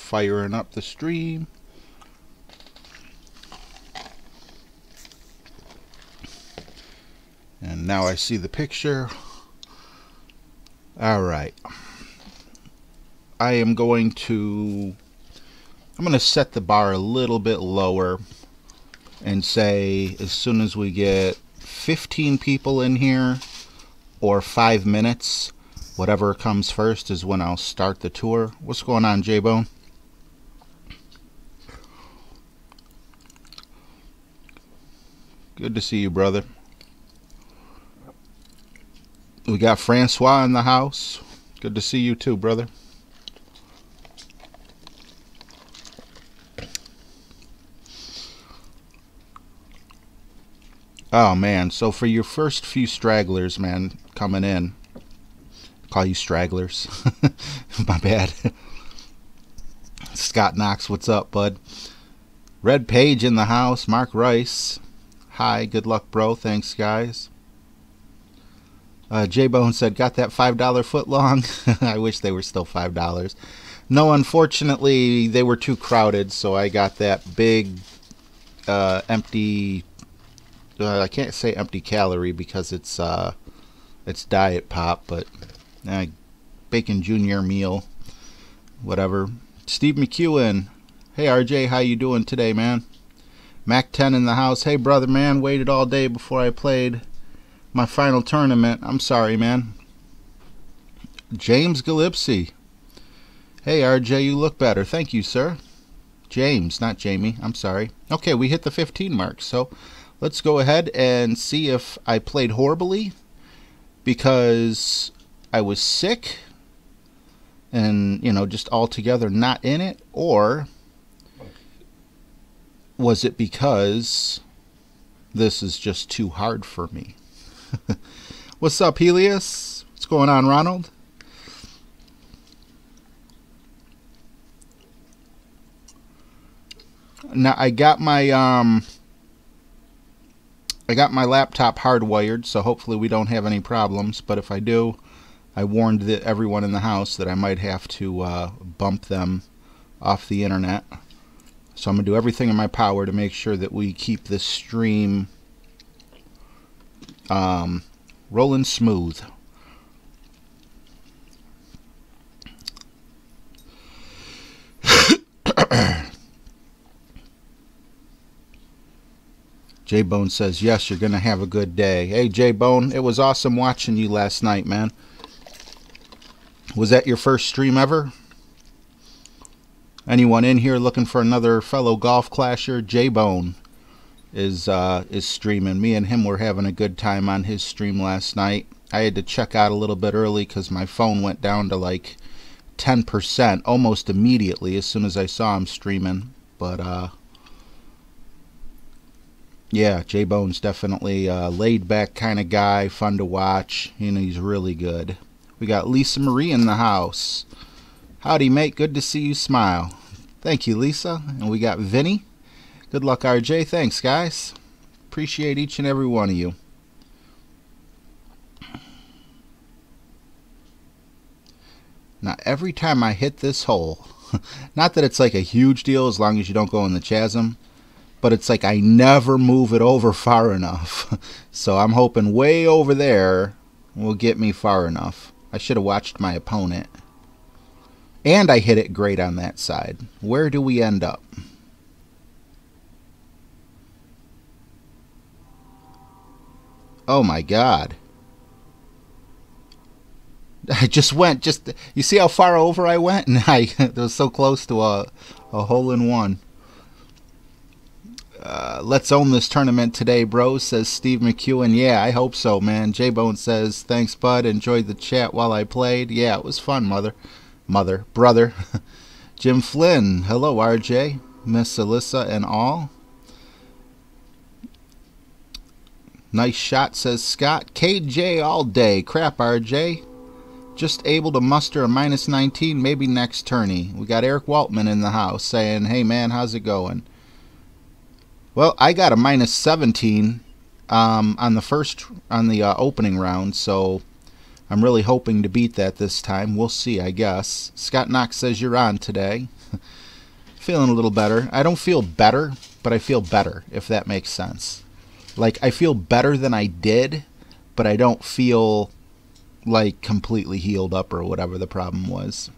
firing up the stream. And now I see the picture. All right. I'm going to set the bar a little bit lower and say as soon as we get 15 people in here or 5 minutes, whatever comes first is when I'll start the tour. What's going on, J-Bone? Good to see you, brother. We got Francois in the house. Good to see you too, brother. Oh man, so for your first few stragglers, man, coming in, call you stragglers. My bad. Scott Knox, what's up, bud? Red Page in the house. Mark Rice, hi, good luck, bro. Thanks, guys. J-Bone said, got that $5 footlong? I wish they were still $5. No, unfortunately, they were too crowded, so I got that big empty... I can't say empty calorie because it's diet pop, but bacon junior meal, whatever. Steve McEwen, hey RJ, how you doing today, man? Mac 10 in the house. Hey brother, man, waited all day before I played my final tournament. I'm sorry, man. James Gillipsy, hey RJ, you look better. Thank you, sir. James, not Jamie. I'm sorry. Okay, we hit the 15 mark, so let's go ahead and see if I played horribly because I was sick and, you know, just altogether not in it, or was it because this is just too hard for me? What's up, Helios? What's going on, Ronald? Now I got my laptop hardwired, so hopefully we don't have any problems, but if I do, I warned everyone in the house that I might have to bump them off the internet. So I'm going to do everything in my power to make sure that we keep this stream rolling smooth. J-Bone says, yes, you're going to have a good day. Hey, J-Bone, it was awesome watching you last night, man. Was that your first stream ever? Anyone in here looking for another fellow golf clasher? J-Bone is streaming. Me and him were having a good time on his stream last night. I had to check out a little bit early because my phone went down to like 10% almost immediately as soon as I saw him streaming. But, yeah, J-Bone's definitely a laid-back kind of guy, fun to watch. You know, he's really good. We got Lisa Marie in the house. Howdy, mate. Good to see you smile. Thank you, Lisa. And we got Vinny. Good luck, RJ. Thanks, guys. Appreciate each and every one of you. Now, every time I hit this hole, not that it's like a huge deal as long as you don't go in the chasm, but it's like I never move it over far enough. So I'm hoping way over there will get me far enough. I should have watched my opponent. And I hit it great on that side. Where do we end up? Oh my God. I just went, you see how far over I went? And it was so close to a hole in one. Let's own this tournament today, bro, says Steve McEwen. Yeah, I hope so, man. J-Bone says, thanks, bud. Enjoyed the chat while I played. Yeah, it was fun, brother. Jim Flynn. Hello, RJ. Miss Alyssa and all. Nice shot, says Scott. KJ all day. Crap, RJ. Just able to muster a -19, maybe next tourney. We got Eric Waltman in the house saying, hey, man, how's it going? Well, I got a -17 on the opening round, so I'm really hoping to beat that this time. We'll see, I guess. Scott Knox says you're on today. Feeling a little better. I don't feel better, but I feel better, if that makes sense. Like, I feel better than I did, but I don't feel like completely healed up or whatever the problem was.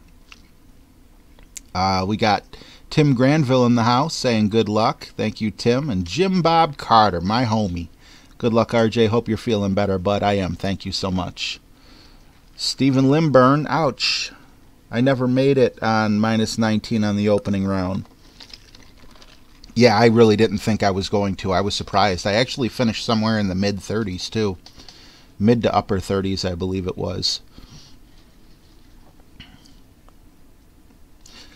We got Tim Granville in the house saying good luck. Thank you, Tim. And Jim Bob Carter, my homie. Good luck, RJ. Hope you're feeling better, bud. I am. Thank you so much. Stephen Limburn. Ouch. I never made it on minus 19 on the opening round. Yeah, I really didn't think I was going to. I was surprised. I actually finished somewhere in the mid-30s, too. Mid to upper 30s, I believe it was.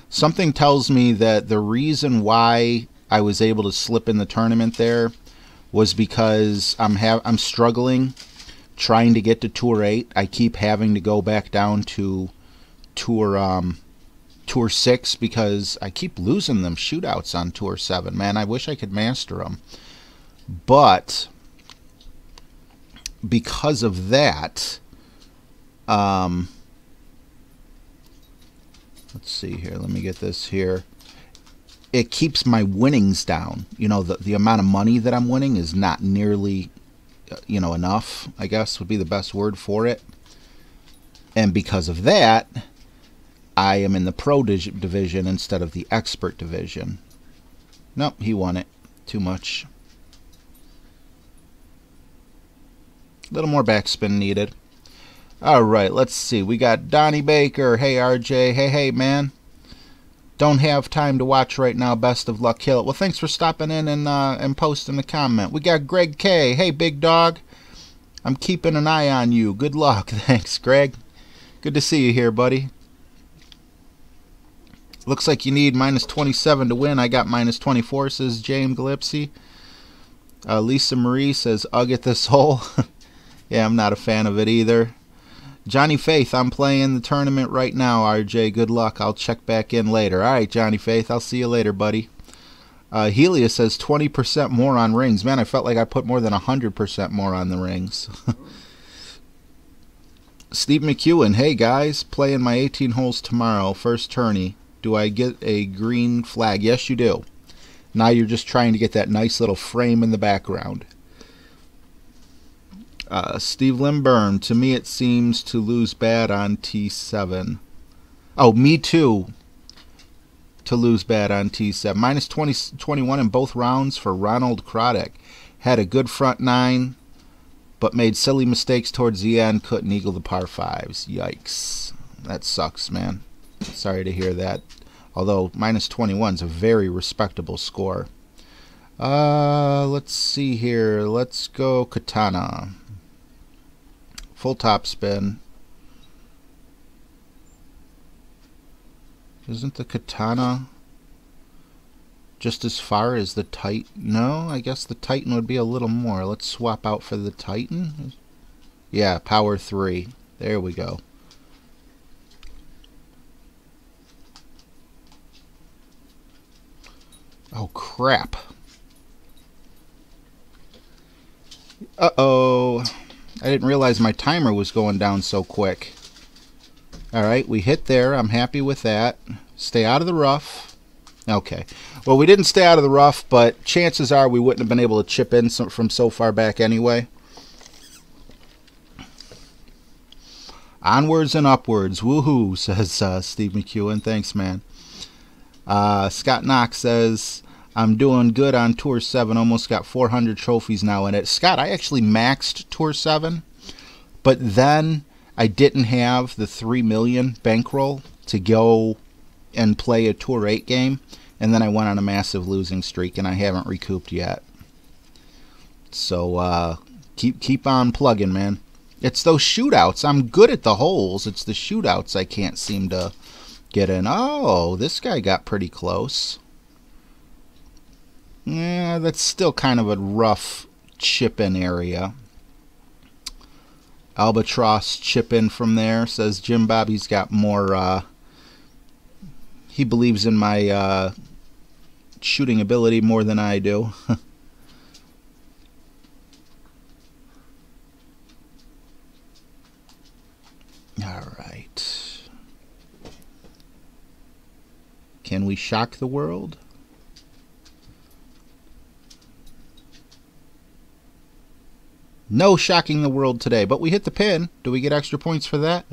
Something tells me that the reason why I was able to slip in the tournament there was because I'm struggling trying to get to Tour 8. I keep having to go back down to Tour 6 because I keep losing them shootouts on Tour 7. Man, I wish I could master them. But because of that, let's see here. Let me get this here. It keeps my winnings down. You know, the amount of money that I'm winning is not nearly, you know, enough, I guess would be the best word for it. And because of that, I am in the pro division instead of the expert division. Nope, he won it. Too much. A little more backspin needed. Alright, let's see. We got Donnie Baker. Hey, RJ. Hey, man. Don't have time to watch right now. Best of luck. Kill it. Well, thanks for stopping in and posting a comment. We got Greg K. Hey, big dog. I'm keeping an eye on you. Good luck. Thanks, Greg. Good to see you here, buddy. Looks like you need minus 27 to win. I got minus 24, says James Gillespie. Lisa Marie says, ugh at this hole. Yeah, I'm not a fan of it either. Johnny Faith, I'm playing the tournament right now, RJ. Good luck. I'll check back in later. All right, Johnny Faith. I'll see you later, buddy. Helia says 20% more on rings. Man, I felt like I put more than 100% more on the rings. Steve McEwen, hey, guys. Playing my 18 holes tomorrow. First tourney. Do I get a green flag? Yes, you do. Now you're just trying to get that nice little frame in the background. Steve Limburn, to me it seems to lose bad on T7. Oh, me too. To lose bad on T7. Minus 21 in both rounds for Ronald Krodek. Had a good front nine, but made silly mistakes towards the end. Couldn't eagle the par fives. Yikes. That sucks, man. Sorry to hear that. Although minus 21 is a very respectable score. Let's see here. Let's go Katana. Full top spin. Isn't the Katana just as far as the Titan? No, I guess the Titan would be a little more. Let's swap out for the Titan. Yeah, power 3. There we go. Oh, crap. Uh-oh. I didn't realize my timer was going down so quick. Alright, we hit there. I'm happy with that. Stay out of the rough. Okay. Well, we didn't stay out of the rough, but chances are we wouldn't have been able to chip in from so far back anyway. Onwards and upwards. Woohoo, says Steve McEwen. Thanks, man. Scott Knox says, I'm doing good on Tour 7. Almost got 400 trophies now in it. Scott, I actually maxed Tour 7, but then I didn't have the 3 million bankroll to go and play a Tour 8 game, and then I went on a massive losing streak, and I haven't recouped yet. So keep on plugging, man. It's those shootouts. I'm good at the holes. It's the shootouts I can't seem to get in. Oh, this guy got pretty close. Yeah, that's still kind of a rough chip-in area. Albatross chip-in from there, says Jim Bob. He's got more, he believes in my shooting ability more than I do. Alright. Can we shock the world? No shocking the world today, but we hit the pin. Do we get extra points for that?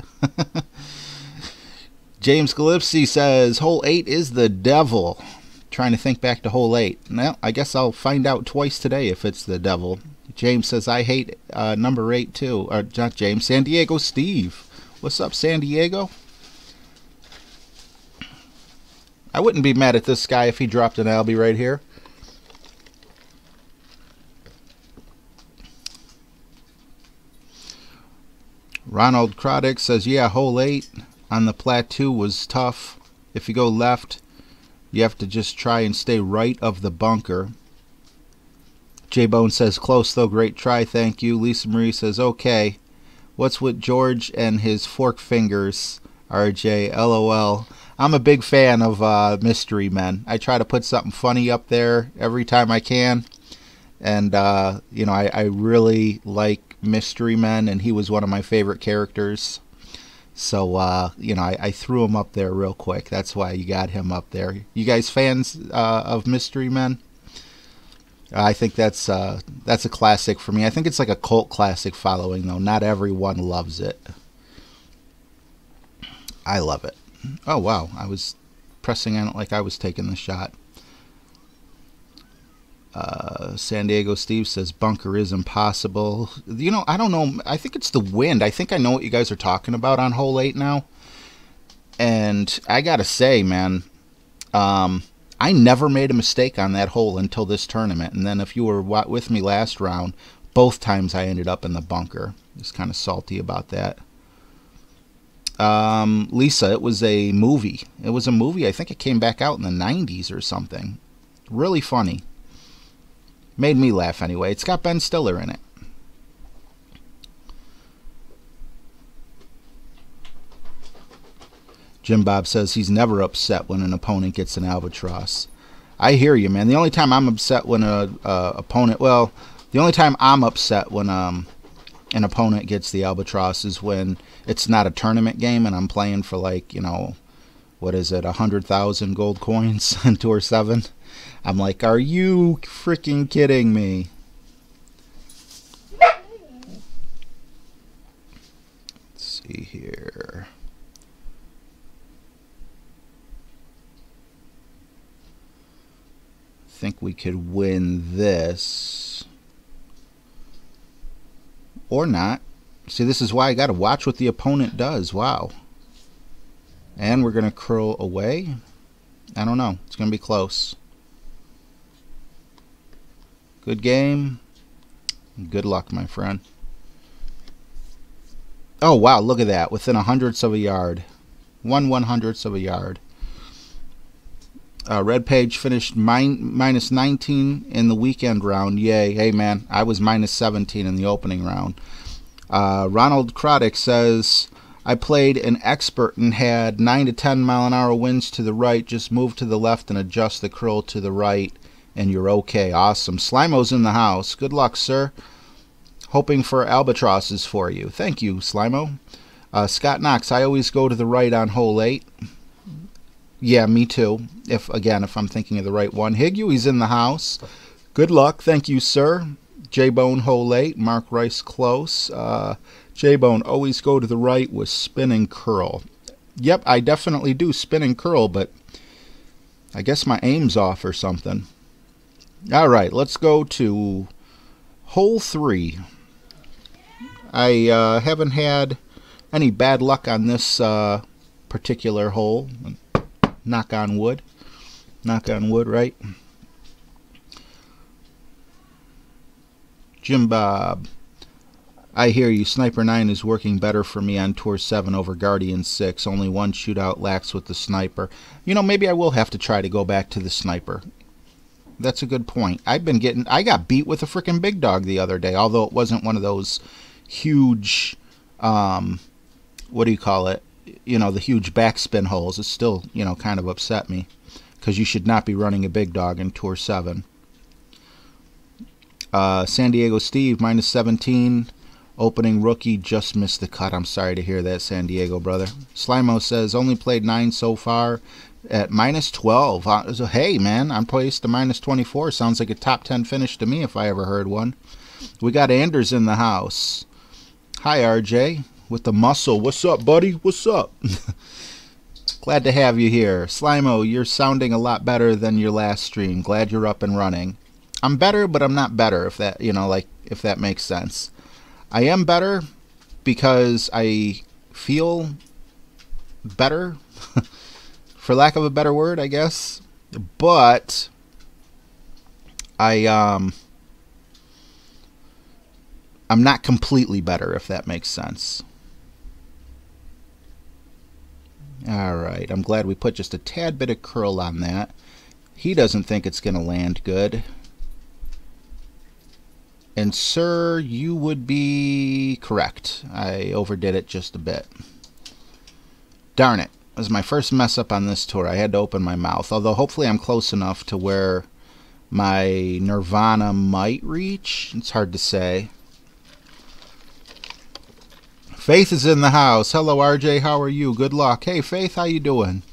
James Gillespie says, hole 8 is the devil. Trying to think back to hole 8. Well, I guess I'll find out twice today if it's the devil. James says, I hate number 8 too. Or not James, San Diego Steve. What's up, San Diego? I wouldn't be mad at this guy if he dropped an Albie right here. Ronald Croddick says, yeah, hole 8 on the plateau was tough. If you go left, you have to just try and stay right of the bunker. J-Bone says, close though, great try, thank you. Lisa Marie says, okay. What's with George and his fork fingers, RJ? LOL. I'm a big fan of Mystery Men. I try to put something funny up there every time I can. And, you know, I really like Mystery Men, and he was one of my favorite characters. So, you know, I threw him up there real quick. That's why you got him up there. You guys fans of Mystery Men? I think that's a classic for me. I think it's like a cult classic following, though. Not everyone loves it. I love it. Oh, wow. I was pressing on it like I was taking the shot. San Diego Steve says bunker is impossible. You know, I don't know. I think it's the wind. I think I know what you guys are talking about on hole 8 now. And I gotta say, man, I never made a mistake on that hole until this tournament. And then if you were with me last round, both times I ended up in the bunker. Just kind of salty about that. Lisa, it was a movie. It was a movie. I think it came back out in the 90s or something. Really funny. Made me laugh anyway. It's got Ben Stiller in it. Jim Bob says he's never upset when an opponent gets an albatross. I hear you, man. The only time I'm upset when the only time I'm upset when an opponent gets the albatross is when it's not a tournament game and I'm playing for, like, you know, what is it, 100,000 gold coins in Tour 7. I'm like, are you freaking kidding me? Let's see here. I think we could win this. Or not. See, this is why I got to watch what the opponent does. Wow. And we're going to curl away. I don't know. It's going to be close. Good game. Good luck, my friend. Oh, wow. Look at that. Within 100ths of a yard. 1/100th of a yard. Red Page finished minus 19 in the weekend round. Yay. Hey, man. I was minus 17 in the opening round. Ronald Croddick says, I played an expert and had 9 to 10 mile an hour winds to the right. Just move to the left and adjust the curl to the right, and you're okay. Awesome. Slimo's in the house. Good luck, sir. Hoping for albatrosses for you. Thank you, Slimo. Scott Knox, I always go to the right on hole 8. Yeah, me too. If I'm thinking of the right one. Higui's in the house. Good luck. Thank you, sir. J-Bone, hole 8. Mark Rice, close. J-Bone, always go to the right with spin and curl. Yep, I definitely do spin and curl, but I guess my aim's off or something. All right, let's go to hole 3. I haven't had any bad luck on this particular hole. Knock on wood. Knock on wood, right? Jim Bob, I hear you. Sniper 9 is working better for me on Tour 7 over Guardian 6. Only one shootout lacks with the sniper. You know, maybe I will have to try to go back to the sniper. That's a good point. I got beat with a freaking big dog the other day, although it wasn't one of those huge, what do you call it? You know, the huge backspin holes. It still, you know, kind of upset me because you should not be running a big dog in Tour 7. San Diego Steve, minus 17. Opening rookie, just missed the cut. I'm sorry to hear that, San Diego brother. Slimo says, only played 9 so far at -12. So, hey, man, I'm placed to -24. Sounds like a top 10 finish to me if I ever heard one. We got Anders in the house. Hi, RJ, with the muscle. What's up, buddy? What's up? Glad to have you here. Slimo, you're sounding a lot better than your last stream. Glad you're up and running. I'm better, but I'm not better, if that, like, if that makes sense. I am better because I feel better, for lack of a better word, I guess. But I'm not completely better, if that makes sense. All right, I'm glad we put just a tad bit of curl on that. He doesn't think it's going to land good. And sir, you would be correct. I overdid it just a bit. Darn it. It was my first mess up on this tour. I had to open my mouth. Although hopefully I'm close enough to where my Nirvana might reach. It's hard to say. Faith is in the house. Hello, RJ. How are you? Good luck. Hey, Faith. How you doing?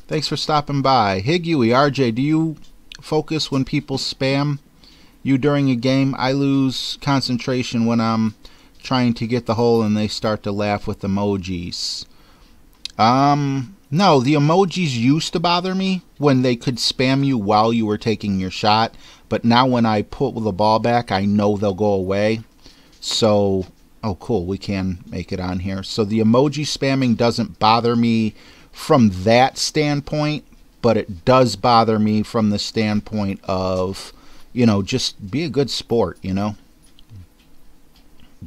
Thanks for stopping by. Higui, RJ, do you focus when people spam you during a game? I lose concentration when I'm trying to get the hole and they start to laugh with emojis. No, the emojis used to bother me when they could spam you while you were taking your shot, but now when I pull the ball back, I know they'll go away. So, oh cool, we can make it on here. So the emoji spamming doesn't bother me from that standpoint, but it does bother me from the standpoint of, just be a good sport,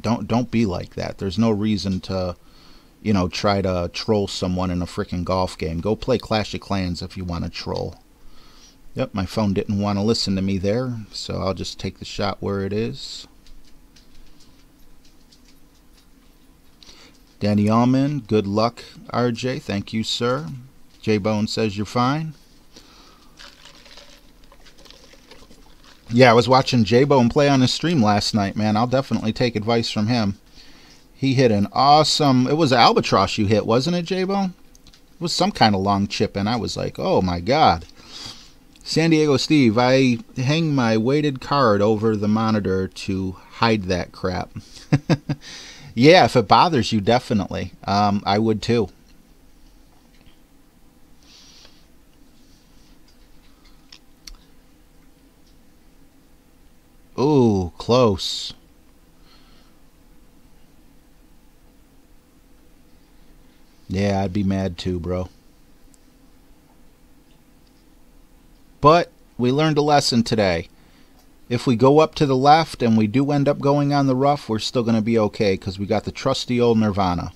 Don't be like that. There's no reason to, try to troll someone in a freaking golf game. Go play Clash of Clans if you want to troll. Yep, my phone didn't want to listen to me there, so I'll just take the shot where it is. Danny Allman, good luck, RJ. Thank you, sir. J-Bone says you're fine. Yeah, I was watching J-Bone play on his stream last night, man. I'll definitely take advice from him. He hit an awesome... It was an albatross you hit, wasn't it, J-Bone? It was some kind of long chip, and I was like, oh, my God. San Diego Steve, I hang my weighted card over the monitor to hide that crap. Yeah, if it bothers you, definitely. I would, too. Ooh, close. Yeah, I'd be mad too, bro. But we learned a lesson today. If we go up to the left and we do end up going on the rough, we're still going to be okay because we got the trusty old Nirvana.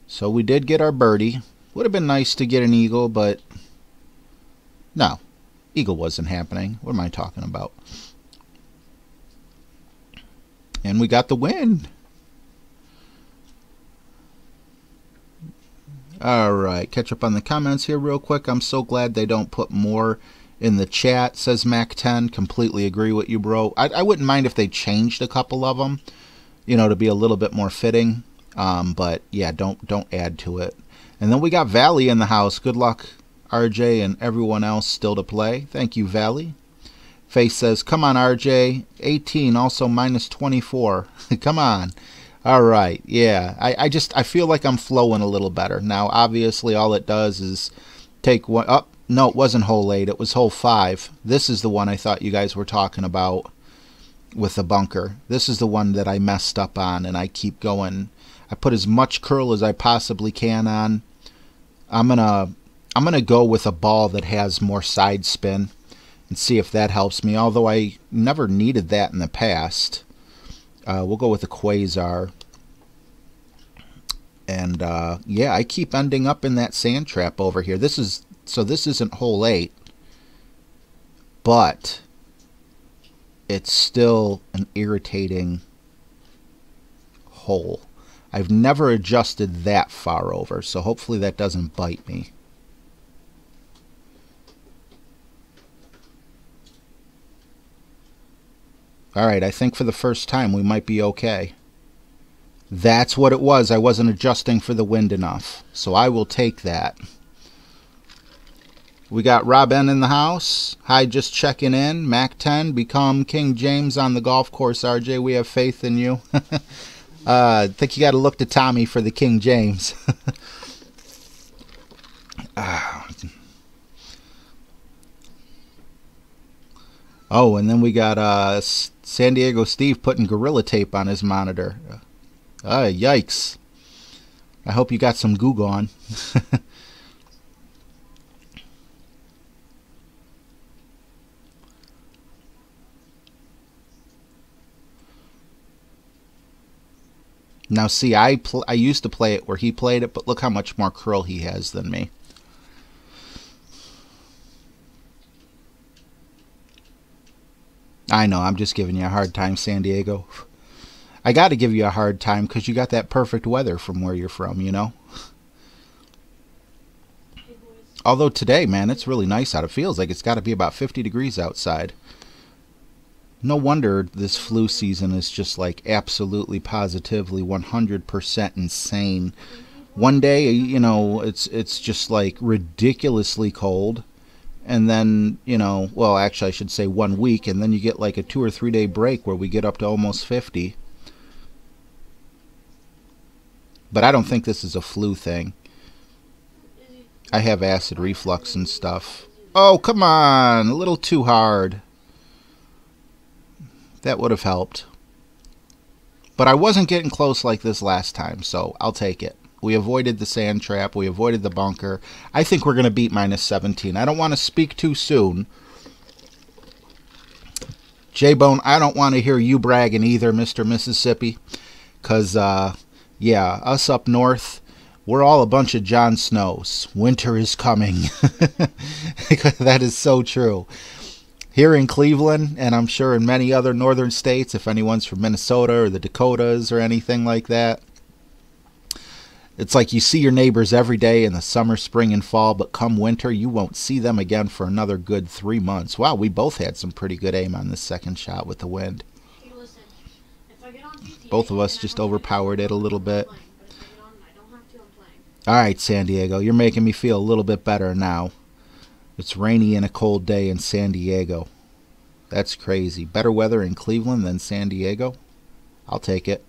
So we did get our birdie. Would have been nice to get an eagle, but no. Eagle wasn't happening. What am I talking about? And we got the win. Alright, catch up on the comments here real quick. I'm so glad they don't put more in the chat, says Mac10. Completely agree with you, bro. I wouldn't mind if they changed a couple of them, to be a little bit more fitting. But yeah, don't add to it. And then we got Valley in the house. Good luck, RJ, and everyone else still to play. Thank you, Valley. Face says, come on, RJ. 18, also -24. Come on. All right. Yeah, I feel like I'm flowing a little better. Now, obviously, all it does is take one. Oh, no, it wasn't hole 8. It was hole 5. This is the one I thought you guys were talking about with the bunker. This is the one that I messed up on, and I keep going. I put as much curl as I possibly can on. I'm gonna go with a ball that has more side spin and see if that helps me, although I never needed that in the past. We'll go with a Quasar. And yeah, I keep ending up in that sand trap over here. This isn't hole 8, but it's still an irritating hole. I've never adjusted that far over, so hopefully that doesn't bite me. Alright, I think for the first time we might be okay. That's what it was. I wasn't adjusting for the wind enough. So I will take that. We got Rob N in the house. Hi, just checking in. Mac 10, become King James on the golf course, RJ. We have faith in you. I think you got to look to Tommy for the King James. Oh, and then we got San Diego Steve putting Gorilla Tape on his monitor. Yikes. I hope you got some Google on. Now, see, I used to play it where he played it, but look how much more curl he has than me. I know, I'm just giving you a hard time, San Diego. I got to give you a hard time because you got that perfect weather from where you're from, you know? Although today, man, it's really nice out. It feels like it's got to be about 50 degrees outside. No wonder this flu season is just like absolutely positively 100% insane. One day, you know, it's just like ridiculously cold. And then, you know, well, actually I should say 1 week, and then you get like a 2 or 3 day break where we get up to almost 50. But I don't think this is a flu thing. I have acid reflux and stuff. Oh, come on, a little too hard. That would have helped. But I wasn't getting close like this last time, so I'll take it. We avoided the sand trap. We avoided the bunker. I think we're going to beat minus 17. I don't want to speak too soon. J-Bone, I don't want to hear you bragging either, Mr. Mississippi. Because, yeah, us up north, we're all a bunch of Jon Snows. Winter is coming. That is so true. Here in Cleveland, and I'm sure in many other northern states, if anyone's from Minnesota or the Dakotas or anything like that, it's like you see your neighbors every day in the summer, spring, and fall, but come winter, you won't see them again for another good 3 months. Wow, we both had some pretty good aim on this second shot with the wind. Both of us just overpowered it a little bit. All right, San Diego, you're making me feel a little bit better now. It's rainy and a cold day in San Diego. That's crazy. Better weather in Cleveland than San Diego? I'll take it.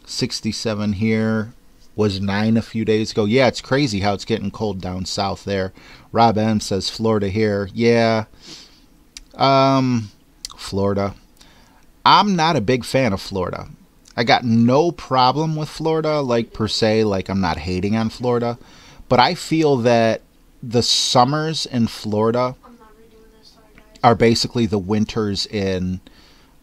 67 here. Was 9 a few days ago. Yeah, it's crazy how it's getting cold down south there. Rob M says Florida here. Yeah. Florida. I'm not a big fan of Florida. I got no problem with Florida, like per se, like I'm not hating on Florida. But I feel that the summers in Florida are basically the winters in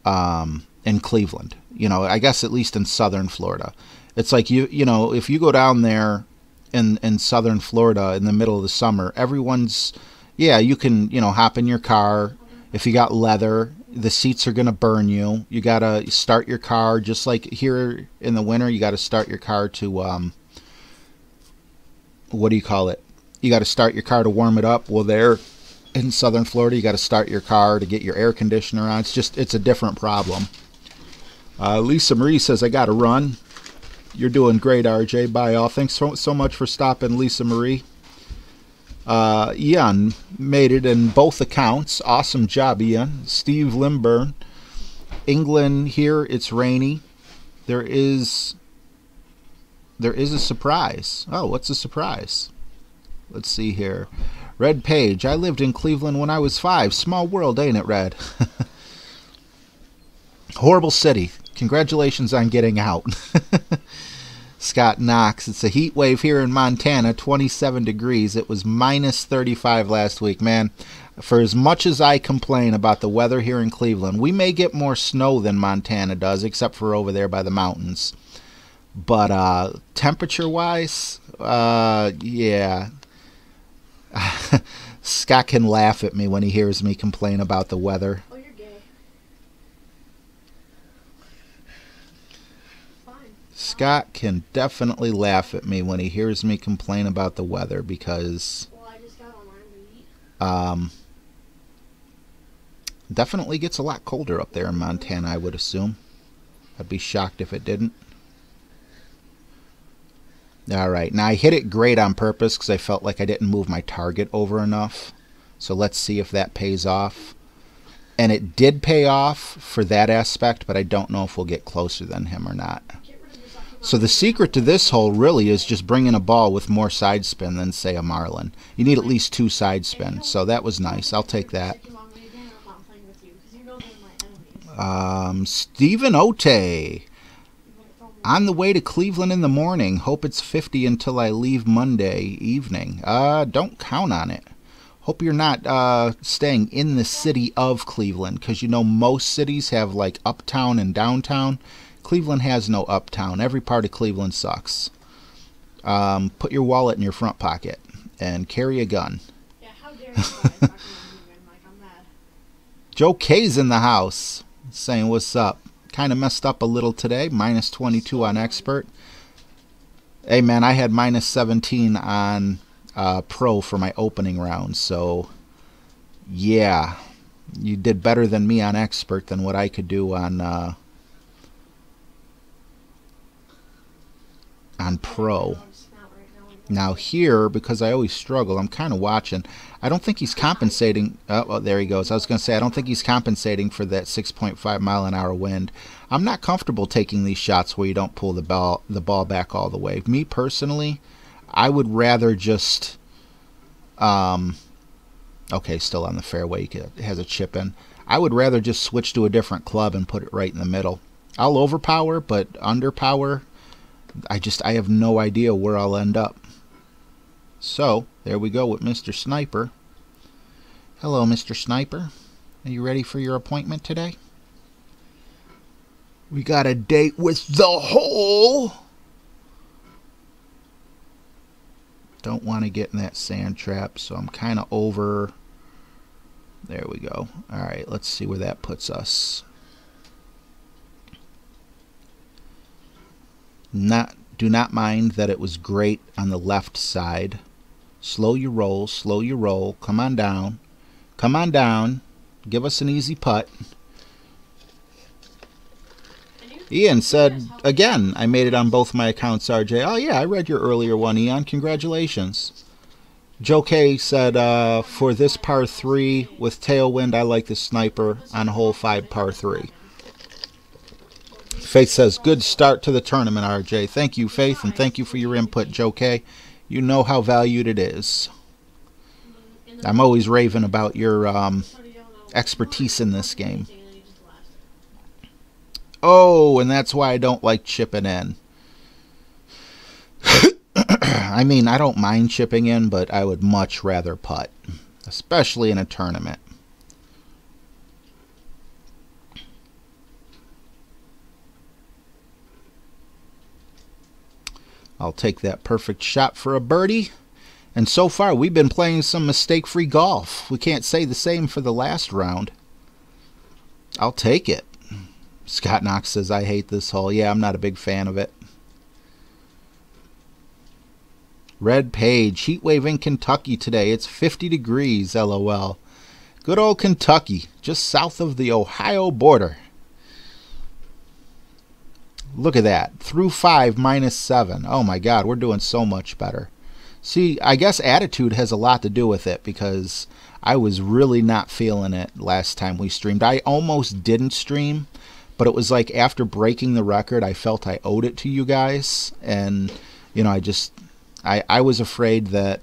Cleveland. You know, I guess at least in southern Florida. It's like, you know, if you go down there in southern Florida in the middle of the summer, everyone's, yeah, you can, you know, hop in your car. If you got leather, the seats are going to burn you. You got to start your car, just like here in the winter, you got to start your car to, what do you call it? You got to start your car to warm it up. Well, there in southern Florida, you got to start your car to get your air conditioner on. It's just, it's a different problem. Lisa Marie says, I got to run. You're doing great, RJ. Bye, all. Thanks so much for stopping, Lisa Marie. Ian made it in both accounts. Awesome job, Ian. Steve Limburn. England here, it's rainy. There is a surprise. Oh, what's a surprise? Let's see here. Red Page. I lived in Cleveland when I was 5. Small world, ain't it, Red? Horrible city. Congratulations on getting out. Scott Knox. It's a heat wave here in Montana, 27 degrees. It was minus 35 last week. Man, for as much as I complain about the weather here in Cleveland, we may get more snow than Montana does, except for over there by the mountains. But temperature-wise, yeah. Scott can laugh at me when he hears me complain about the weather. Oh, you're gay. Fine. Scott can definitely laugh at me when he hears me complain about the weather because Well, I just got online to eat. Definitely gets a lot colder up there in Montana, I would assume. I'd be shocked if it didn't. Alright, now I hit it great on purpose because I felt like I didn't move my target over enough. So let's see if that pays off. And it did pay off for that aspect, but I don't know if we'll get closer than him or not. So the secret to this hole really is just bringing a ball with more side spin than, say, a marlin. You need at least 2 side spin, so that was nice. I'll take that. Stephen Ote. On the way to Cleveland in the morning. Hope it's 50 until I leave Monday evening. Don't count on it. Hope you're not staying in the city of Cleveland, because you know most cities have like uptown and downtown. Cleveland has no uptown. Every part of Cleveland sucks. Put your wallet in your front pocket and carry a gun. Yeah, how dare you Mike, I'm mad. Joe K's in the house saying what's up. Kind of messed up a little today. Minus 22 on expert. Hey man, I had minus 17 on pro for my opening round, so yeah, you did better than me on expert than what I could do on pro. Now here, because I always struggle, I'm kind of watching. I don't think he's compensating. Oh, there he goes. I was going to say, I don't think he's compensating for that 6.5 mile an hour wind. I'm not comfortable taking these shots where you don't pull the ball back all the way. Me personally, I would rather just, okay, still on the fairway. It has a chip in. I would rather just switch to a different club and put it right in the middle. I'll overpower, but underpower, I have no idea where I'll end up. So, there we go with Mr. Sniper. Hello, Mr. Sniper. Are you ready for your appointment today? We got a date with the hole. Don't want to get in that sand trap, so I'm kind of over. There we go. Alright, let's see where that puts us. Do not mind that it was great on the left side. Slow your roll, slow your roll. Come on down. Come on down. Give us an easy putt. Ian said, again, I made it on both my accounts, RJ. Oh, yeah, I read your earlier one, Ian. Congratulations. Joe K said, for this par 3 with tailwind, I like the Sniper on hole 5, par 3. Faith says, good start to the tournament, RJ. Thank you, Faith, and thank you for your input, Joe K. You know how valued it is. I'm always raving about your expertise in this game. Oh, and that's why I don't like chipping in. I mean, I don't mind chipping in, but I would much rather putt, especially in a tournament. I'll take that perfect shot for a birdie. And so far, we've been playing some mistake-free golf. We can't say the same for the last round. I'll take it. Scott Knox says, I hate this hole. Yeah, I'm not a big fan of it. Red Page, heat wave in Kentucky today. It's 50 degrees, LOL. Good old Kentucky, just south of the Ohio border. Look at that. Through 5, minus 7. Oh my God, we're doing so much better. See, I guess attitude has a lot to do with it, because I was really not feeling it last time we streamed. I almost didn't stream, but it was like after breaking the record, I felt I owed it to you guys. And, you know, I was afraid that,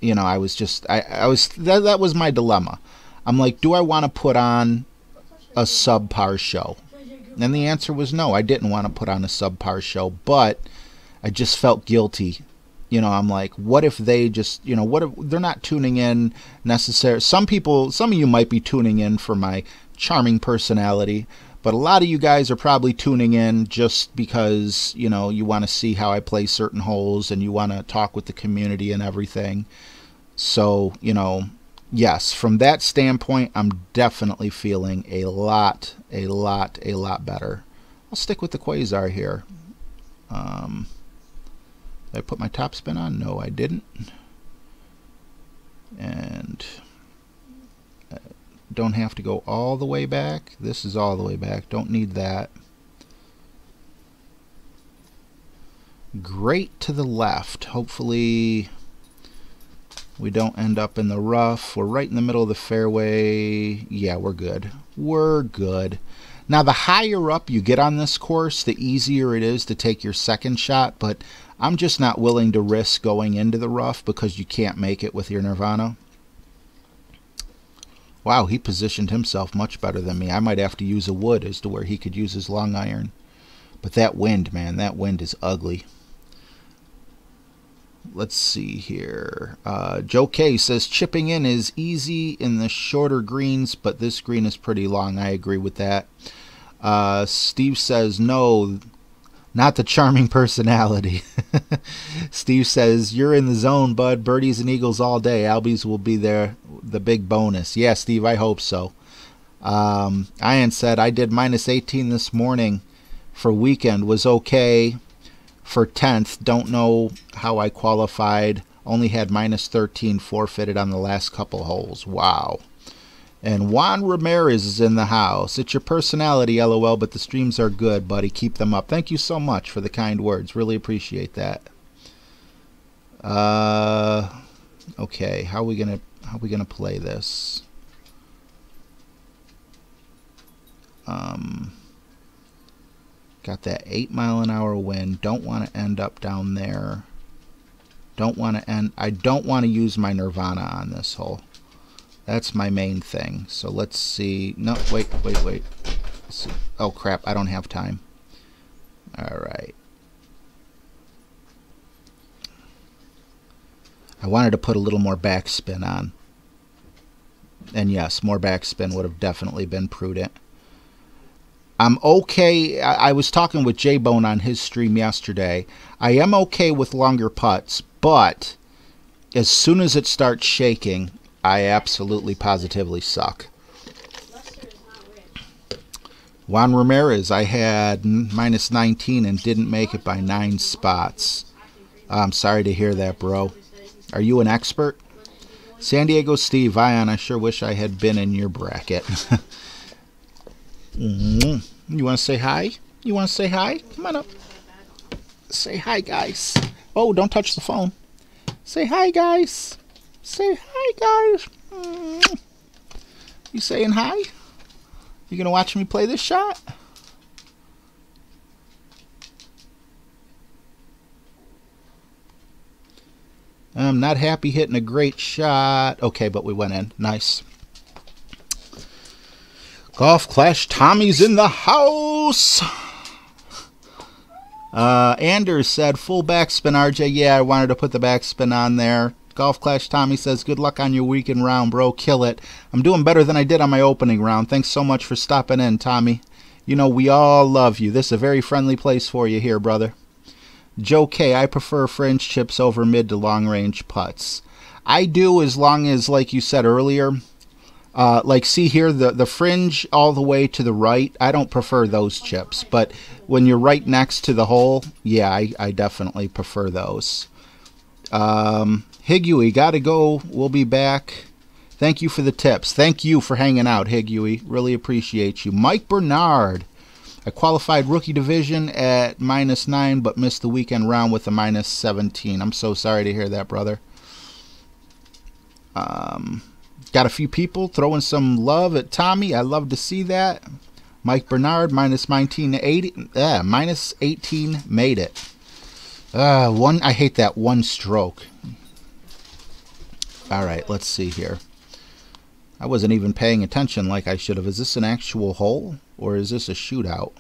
you know, I was that was my dilemma. I'm like, do I want to put on a subpar show? And the answer was no. I didn't want to put on a subpar show, but I just felt guilty. You know, I'm like, what if they just, you know, what if they're not tuning in necessarily? Some of you might be tuning in for my charming personality, but a lot of you guys are probably tuning in just because, you know, you want to see how I play certain holes and you want to talk with the community and everything. So, you know, yes, from that standpoint, I'm definitely feeling a lot better. I'll stick with the Quasar here. Did I put my top spin on? No, I didn't. And don't have to go all the way back. This is all the way back. Don't need that. Great to the left. Hopefully we don't end up in the rough. We're right in the middle of the fairway. Yeah, we're good. We're good. Now, the higher up you get on this course, the easier it is to take your second shot, but I'm just not willing to risk going into the rough because you can't make it with your Nirvana. Wow, he positioned himself much better than me. I might have to use a wood as to where he could use his long iron. But that wind, man, that wind is ugly. Let's see here. Joe K says chipping in is easy in the shorter greens, but this green is pretty long. I agree with that. Steve says no, not the charming personality. Steve says you're in the zone, bud. Birdies and eagles all day. Albies will be there. The big bonus. Yeah, Steve, I hope so. Ian said I did -18 this morning for weekend. Was okay. For 10th, don't know how I qualified. Only had -13 forfeited on the last couple holes. Wow. And Juan Ramirez is in the house. It's your personality, LOL, but the streams are good, buddy. Keep them up. Thank you so much for the kind words. Really appreciate that. Okay, how are we gonna play this? Got that 8-mile-an-hour wind. Don't want to end up down there. I don't want to use my Nirvana on this hole. That's my main thing. So let's see. No, wait. Let's see. Oh, crap. I don't have time. All right. I wanted to put a little more backspin on. And yes, more backspin would have definitely been prudent. I'm okay. I was talking with J-Bone on his stream yesterday. I am okay with longer putts, but as soon as it starts shaking, I absolutely positively suck. Juan Ramirez, I had -19 and didn't make it by 9 spots. I'm sorry to hear that, bro. Are you an expert? San Diego Steve, Ion, I sure wish I had been in your bracket. You want to say hi? You want to say hi? Come on up. Say hi, guys. Oh, don't touch the phone. Say hi, guys. Say hi, guys. You saying hi? You gonna watch me play this shot? I'm not happy hitting a great shot. Okay, but we went in. Nice. Golf Clash Tommy's in the house. Anders said full backspin, RJ. Yeah, I wanted to put the backspin on there. Golf Clash Tommy says good luck on your weekend round, bro. Kill it. I'm doing better than I did on my opening round. Thanks so much for stopping in, Tommy. You know, we all love you. This is a very friendly place for you here, brother. Joe K, I prefer fringe chips over mid to long range putts. I do, as long as, like you said earlier, like see here, the fringe all the way to the right, I don't prefer those chips. But when you're right next to the hole, yeah, I definitely prefer those. Higuey, gotta go. We'll be back. Thank you for the tips. Thank you for hanging out, Higuey. Really appreciate you. Mike Bernard. I qualified rookie division at -9, but missed the weekend round with a -17. I'm so sorry to hear that, brother. Got a few people throwing some love at Tommy. I love to see that. Mike Bernard, -19 to 80. -18 made it. I hate that one stroke. All right, let's see here. I wasn't even paying attention like I should have. Is this an actual hole or is this a shootout?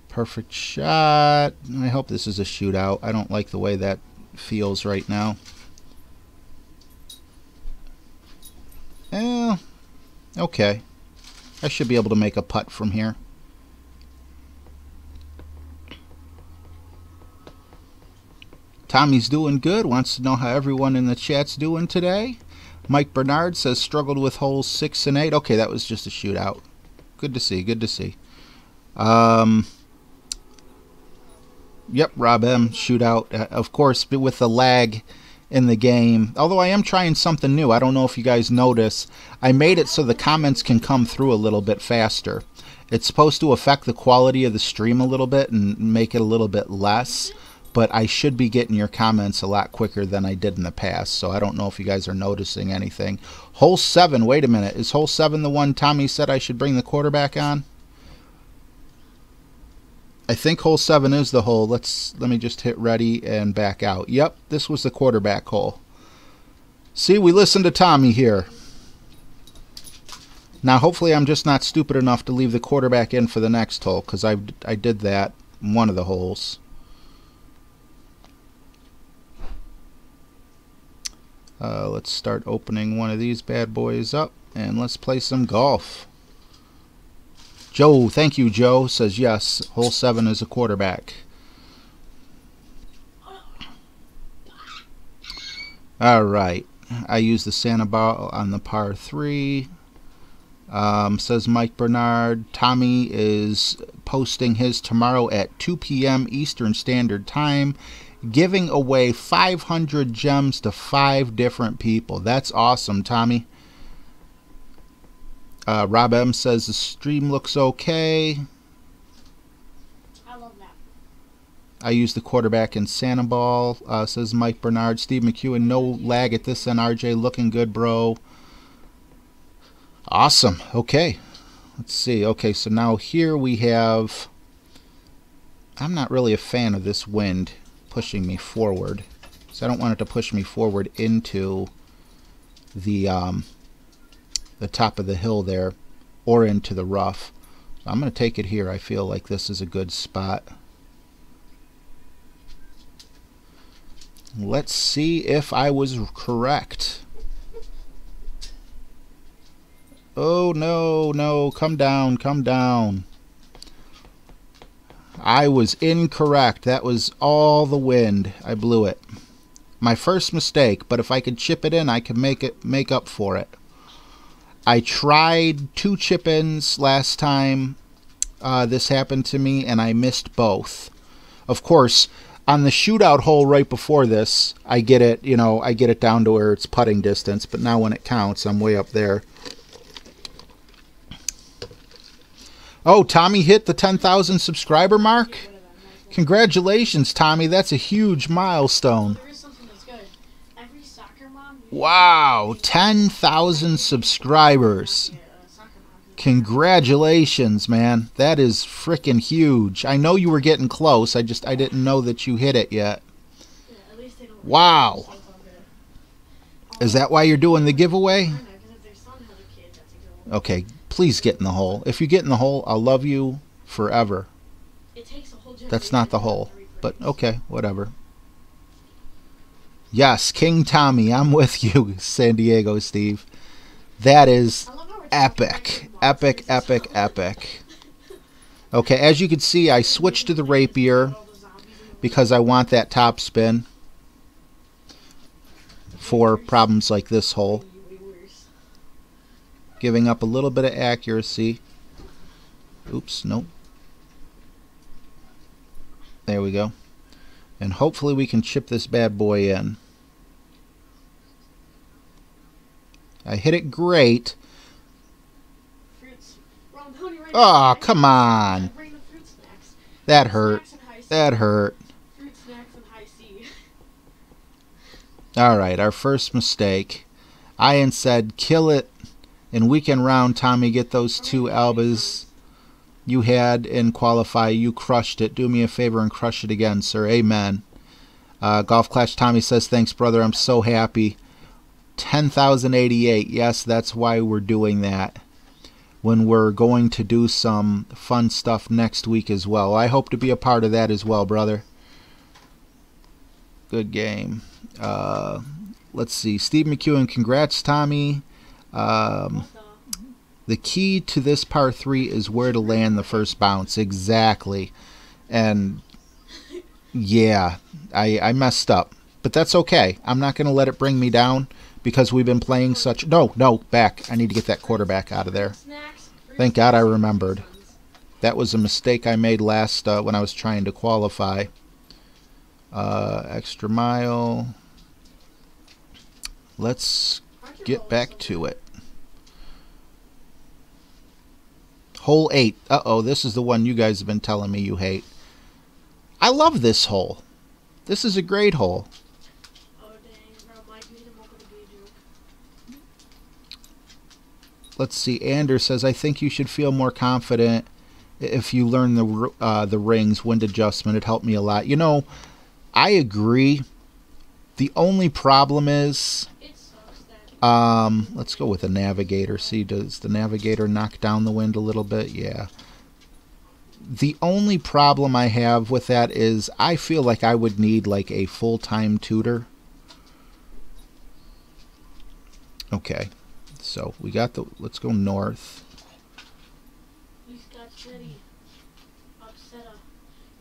Perfect shot. I hope this is a shootout. I don't like the way that feels right now. Okay. I should be able to make a putt from here. Tommy's doing good. Wants to know how everyone in the chat's doing today. Mike Bernard says struggled with holes 6 and 8. Okay, that was just a shootout. Good to see. Good to see. Yep, Rob M. Shootout. Of course, with the lag in the game. Although I am trying something new. I don't know if you guys notice. I made it so the comments can come through a little bit faster. It's supposed to affect the quality of the stream a little bit and make it a little bit less. But I should be getting your comments a lot quicker than I did in the past. So I don't know if you guys are noticing anything. Hole 7. Wait a minute. Is hole 7 the one Tommy said I should bring the quarterback on? I think hole 7 is the hole. Let me just hit ready and back out. Yep, this was the quarterback hole. See, we listened to Tommy here. Now, hopefully I'm just not stupid enough to leave the quarterback in for the next hole, because I did that in one of the holes. Let's start opening one of these bad boys up, and let's play some golf. Joe, thank you, Joe, says yes, hole 7 is a quarterback. Alright, I use the Santa ball on the par 3. Says Mike Bernard, Tommy is posting his tomorrow at 2 p.m. Eastern Standard Time, giving away 500 gems to 5 different people. That's awesome, Tommy. Rob M says the stream looks okay. I love that. I use the quarterback in Santa Ball, says Mike Bernard. Steve McEwen, no lag at this end. RJ, looking good, bro. Awesome. Okay. Let's see. Okay, so now here we have... I'm not really a fan of this wind pushing me forward, so I don't want it to push me forward into the top of the hill there or into the rough. So I'm going to take it here. I feel like this is a good spot. Let's see if I was correct. Oh no, no, come down, come down. I was incorrect. That was all the wind. I blew it. My first mistake, but if I could chip it in, I could make up for it. I tried 2 chip-ins last time this happened to me, and I missed both. Of course, on the shootout hole right before this, I get it, you know, I get it down to where it's putting distance, but now when it counts, I'm way up there. Oh, Tommy hit the 10,000 subscriber mark? Congratulations, Tommy. That's a huge milestone. Wow, 10,000 subscribers. Congratulations, man. That is freaking huge. I know you were getting close. I didn't know that you hit it yet. Wow. Is that why you're doing the giveaway? Okay, please get in the hole. If you get in the hole, I'll love you forever. That's not the hole, but okay, whatever. Yes, King Tommy, I'm with you, San Diego Steve. That is epic. Epic, epic, epic. Okay, as you can see, I switched to the rapier because I want that top spin for problems like this hole. Giving up a little bit of accuracy. Oops, nope. There we go. And hopefully we can chip this bad boy in. I hit it great. Oh, come on. That hurt. That hurt. Alright, our first mistake. Ian said, kill it in weekend round, Tommy. Get those 2 albas you had in qualify. You crushed it. Do me a favor and crush it again, sir. Amen. Golf Clash Tommy says, thanks, brother. I'm so happy. 10,088. Yes, that's why we're doing that. When we're going to do some fun stuff next week as well. I hope to be a part of that as well, brother. Good game. Let's see. Steve McEwen, congrats, Tommy. The key to this par 3 is where to land the first bounce. Exactly. And Yeah, I messed up. But that's okay. I'm not going to let it bring me down because we've been playing such... No, no, back. I need to get that quarterback out of there. Thank God I remembered. That was a mistake I made last when I was trying to qualify. Extra mile. Let's get back to it. Hole 8. Uh-oh, this is the one you guys have been telling me you hate. I love this hole. This is a great hole. Let's see. Anders says, I think you should feel more confident if you learn the rings, wind adjustment. It helped me a lot. You know, I agree. The only problem is... let's go with the navigator. See, does the navigator knock down the wind a little bit? Yeah. The only problem I have with that is I feel like I would need like a full-time tutor. Okay. So we got the... Let's go north.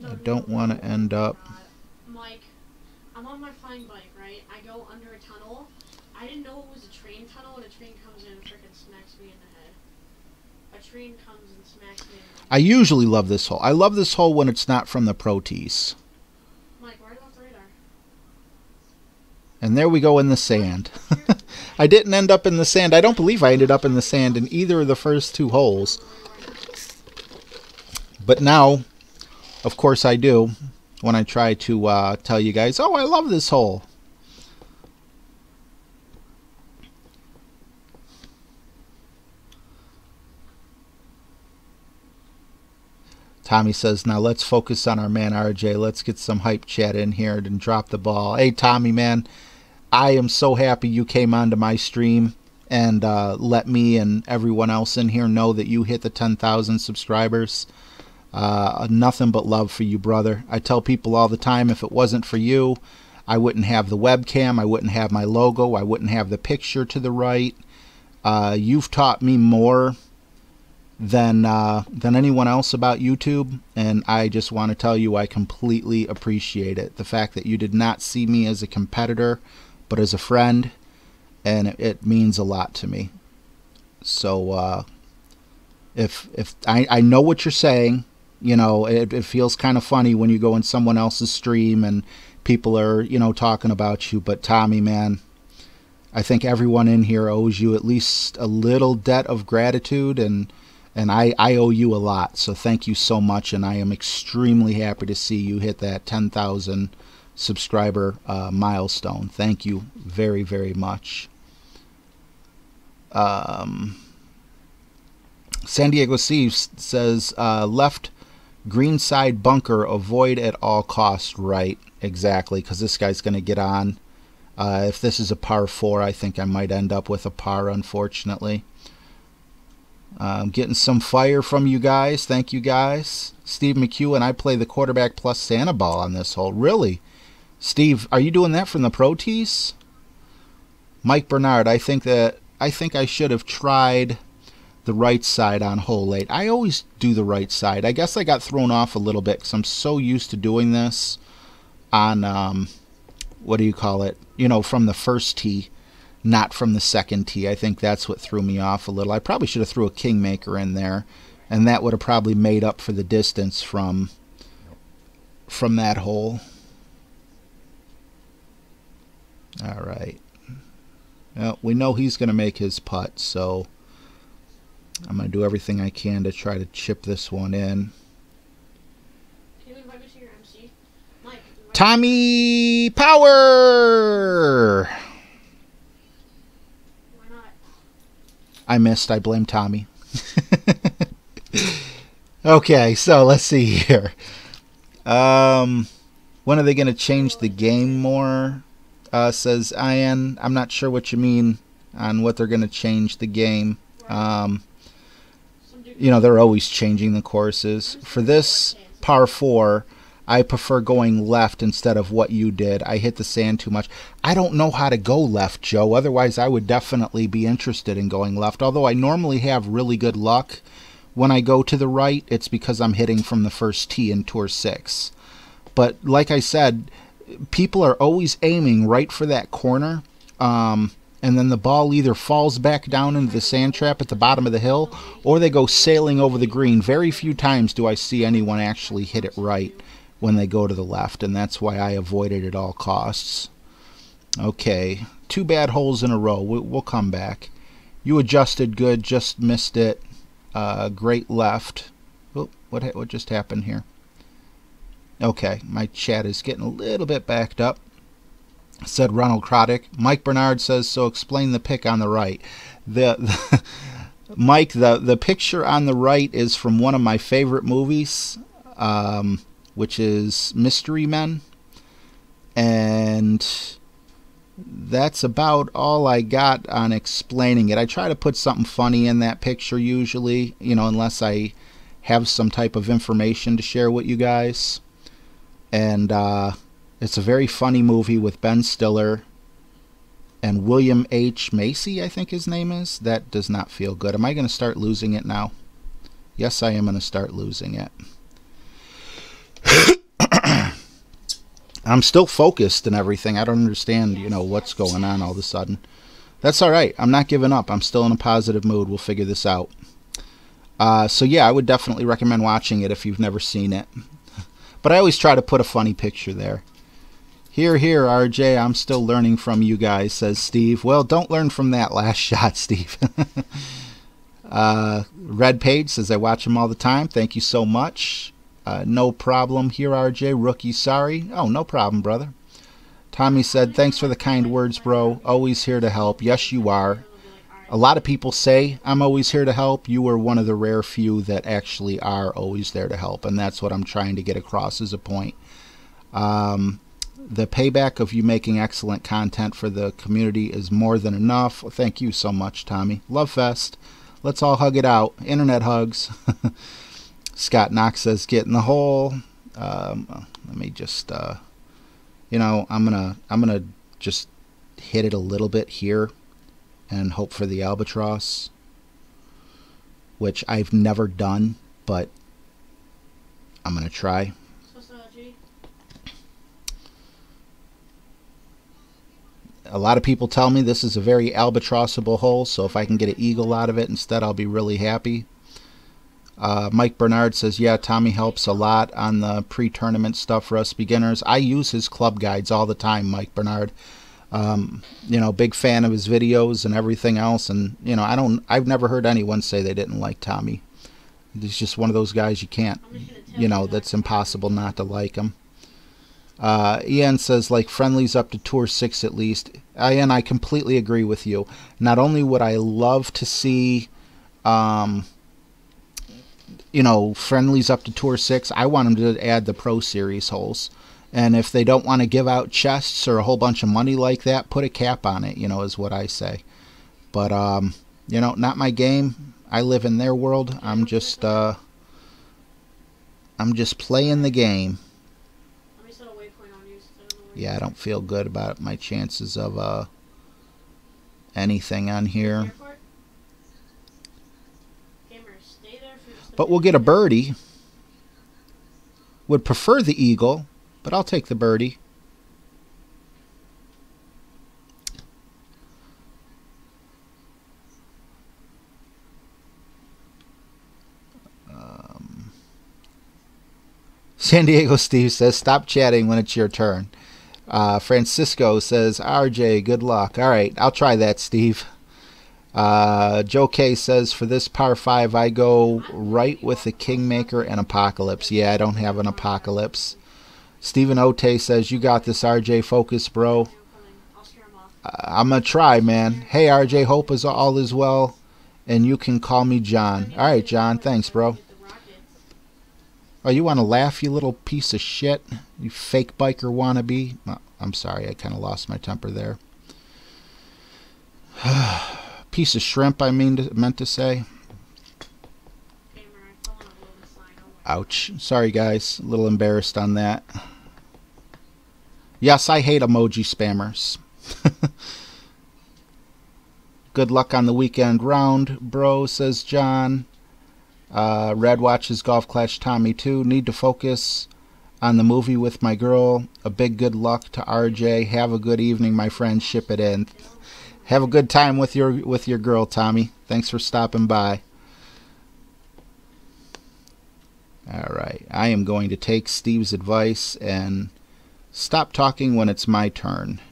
I don't want to end up... Mike, I'm on my flying bike, right? I go under a tunnel. I didn't know it was a train tunnel, and a train comes in and frickin' smacks me in the head. A train comes and smacks me in the head. I usually love this hole. I love this hole when it's not from the pro tees. Mike, right off the radar. And there we go in the sand. I didn't end up in the sand. I don't believe I ended up in the sand in either of the first two holes. But now, of course I do, when I try to tell you guys, oh, I love this hole. Tommy says, now let's focus on our man RJ. Let's get some hype chat in here and drop the ball. Hey, Tommy, man, I am so happy you came onto my stream and let me and everyone else in here know that you hit the 10,000 subscribers. Nothing but love for you, brother. I tell people all the time, if it wasn't for you, I wouldn't have the webcam. I wouldn't have my logo. I wouldn't have the picture to the right. You've taught me more than anyone else about YouTube, and I just want to tell you I completely appreciate it. The fact that you did not see me as a competitor, but as a friend, and it means a lot to me. So if I know what you're saying, you know, it feels kind of funny when you go in someone else's stream and people are, you know, talking about you, but Tommy, man, I think everyone in here owes you at least a little debt of gratitude, and I owe you a lot, so thank you so much, and I am extremely happy to see you hit that 10,000 subscriber milestone. Thank you very, very much. San Diego Steve says, left green side bunker, avoid at all costs. Right, exactly, because this guy's going to get on. If this is a par 4, I think I might end up with a par, unfortunately. Getting some fire from you guys. Thank you, guys. Steve McHugh and I play the quarterback plus Santa ball on this hole. Really? Steve, are you doing that from the pro tees? Mike Bernard, I think I should have tried the right side on hole 8. I always do the right side. I guess I got thrown off a little bit because I'm so used to doing this on, what do you call it? You know, from the first tee, not from the second tee. I think that's what threw me off a little. I probably should have threw a kingmaker in there, and that would have probably made up for the distance from that hole. All right. Well, we know he's going to make his putt, so I'm going to do everything I can to try to chip this one in. Can you invite me to your MC? Mike, Tommy Power! Why not? I missed. I blame Tommy. Okay, so let's see here. When are they going to change the game more? Says Ian. I'm not sure what you mean on what they're going to change the game. You know, they're always changing the courses. For this par 4, I prefer going left instead of what you did. I hit the sand too much. I don't know how to go left, Joe. Otherwise, I would definitely be interested in going left. Although I normally have really good luck when I go to the right, it's because I'm hitting from the first tee in Tour 6. But like I said, people are always aiming right for that corner. And then the ball either falls back down into the sand trap at the bottom of the hill, or they go sailing over the green. Very few times do I see anyone actually hit it right when they go to the left, and that's why I avoid it at all costs. Okay, 2 bad holes in a row. We'll come back. You adjusted good, just missed it. Great left. Oh, what just happened here? Okay, my chat is getting a little bit backed up. Said Ronald Croddick. Mike Bernard says, so explain the pic on the right. Mike, the picture on the right is from one of my favorite movies, which is Mystery Men. And that's about all I got on explaining it. I try to put something funny in that picture usually, you know, unless I have some type of information to share with you guys. And it's a very funny movie with Ben Stiller and William H. Macy, I think his name is. That does not feel good. Am I going to start losing it now? Yes, I am going to start losing it. I'm still focused and everything. I don't understand, you know, what's going on all of a sudden. That's all right. I'm not giving up. I'm still in a positive mood. We'll figure this out. So yeah, I would definitely recommend watching it if you've never seen it. But I always try to put a funny picture there. Here, RJ, I'm still learning from you guys, says Steve. Well, don't learn from that last shot, Steve. Red Page says, I watch him all the time. Thank you so much. No problem here, RJ. Rookie, sorry. Oh, no problem, brother. Tommy said, thanks for the kind words, bro. Always here to help. Yes, you are. A lot of people say I'm always here to help. You are one of the rare few that actually are always there to help, and that's what I'm trying to get across as a point. The payback of you making excellent content for the community is more than enough. Thank you so much, Tommy. Love fest. Let's all hug it out. Internet hugs. Scott Knox says, get in the hole. Let me just, you know, I'm gonna just hit it a little bit here and hope for the albatross, which I've never done, but I'm gonna try. A lot of people tell me this is a very albatrossable hole, so if I can get an eagle out of it instead, I'll be really happy. Mike Bernard says, yeah, Tommy helps a lot on the pre-tournament stuff for us beginners. I use his club guides all the time, Mike Bernard. You know, big fan of his videos and everything else, and you know, I've never heard anyone say they didn't like Tommy. He's just one of those guys you can't, you know, that's impossible not to like him. Ian says, like friendlies up to Tour 6 at least. Ian, I completely agree with you. Not only would I love to see, you know, friendlies up to Tour 6, I want them to add the Pro Series holes. And if they don't want to give out chests or a whole bunch of money like that, put a cap on it, you know, is what I say. But, you know, not my game. I live in their world. I'm just playing the game. Yeah, I don't feel good about my chances of anything on here. But we'll get a birdie. Would prefer the eagle, but I'll take the birdie. San Diego Steve says, stop chatting when it's your turn. Francisco says, RJ, good luck. All right, I'll try that, Steve. Joe K says, for this par 5, I go right with the Kingmaker and Apocalypse. Yeah, I don't have an Apocalypse. Stephen Ote says, you got this, RJ. Focus, bro. I'm going to try, man. Hey, RJ, hope all is well, and you can call me John. All right, John. Thanks, bro. Oh, you want to laugh, you little piece of shit? You fake biker wannabe? Oh, I'm sorry, I kind of lost my temper there. Piece of shrimp, I meant to say. Ouch. Sorry, guys. A little embarrassed on that. Yes, I hate emoji spammers. Good luck on the weekend round, bro, says John. Red watches Golf Clash Tommy too. Need to focus on the movie with my girl. A big good luck to RJ. Have a good evening, my friend. Ship it in. Have a good time with your girl, Tommy. Thanks for stopping by. All right, I am going to take Steve's advice and stop talking when it's my turn.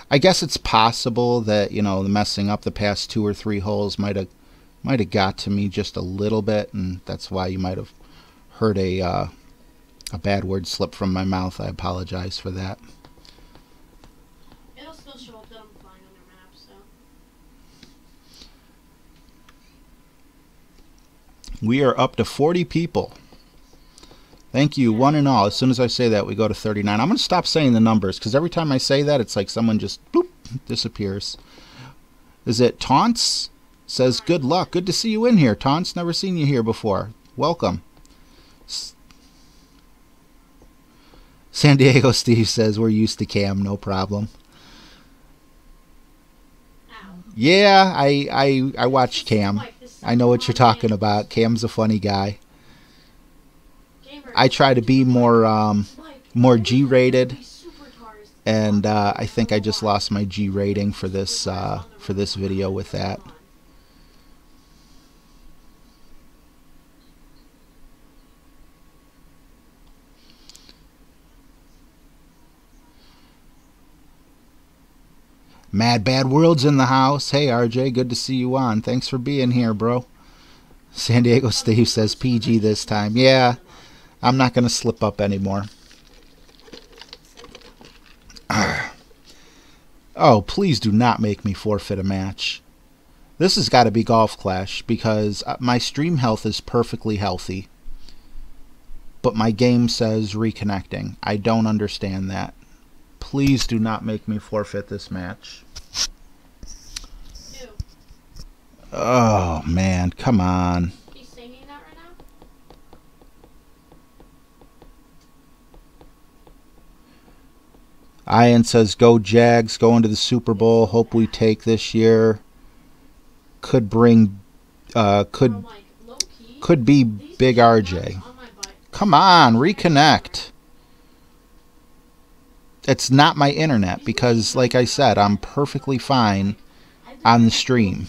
I guess it's possible that, you know, the messing up the past 2 or 3 holes might have got to me just a little bit, and that's why you might have heard a bad word slip from my mouth. I apologize for that. It'll still show up that I'm flying on their map, so. We are up to 40 people. Thank you, one and all. As soon as I say that, we go to 39. I'm going to stop saying the numbers, because every time I say that, it's like someone just boop, disappears. Is it Taunts? Says, good luck. Good to see you in here, Taunts. Never seen you here before. Welcome. San Diego Steve says, we're used to Cam, no problem. Yeah, I watch Cam. I know what you're talking about. Cam's a funny guy. I try to be more G-rated, and I think I just lost my G rating for this video with that. Mad Bad World's in the house. Hey RJ, good to see you on. Thanks for being here, bro. San Diego Steve says PG this time. Yeah, I'm not going to slip up anymore. Oh, please do not make me forfeit a match. This has got to be Golf Clash, because my stream health is perfectly healthy, but my game says reconnecting. I don't understand that. Please do not make me forfeit this match. Oh, man, come on. He's singing that right now? Ian says, go Jags, going to the Super Bowl. Hope we take this year. Could bring, could be Big RJ. Come on, reconnect. It's not my internet, because, like I said, I'm perfectly fine on the stream.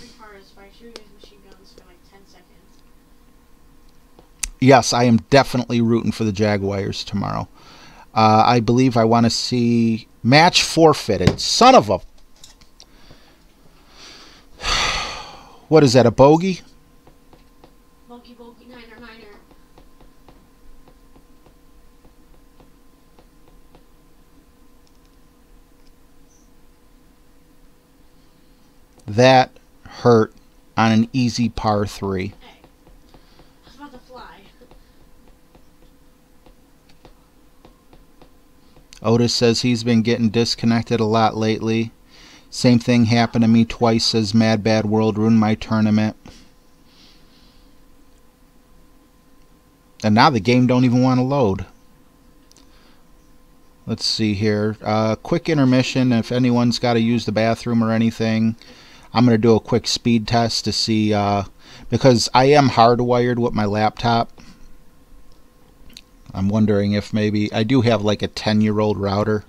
Yes, I am definitely rooting for the Jaguars tomorrow. I believe I want to see match forfeited. Son of a... What is that, a bogey? Bogey, niner, niner. That hurt on an easy par 3. Hey, I was about to fly. Otis says he's been getting disconnected a lot lately. Same thing happened to me twice, says Mad Bad World. Ruined my tournament. And now the game don't even want to load. Let's see here. Quick intermission. If anyone's got to use the bathroom or anything, I'm going to do a quick speed test to see, because I am hardwired with my laptop. I'm wondering if maybe I do have like a 10-year-old router.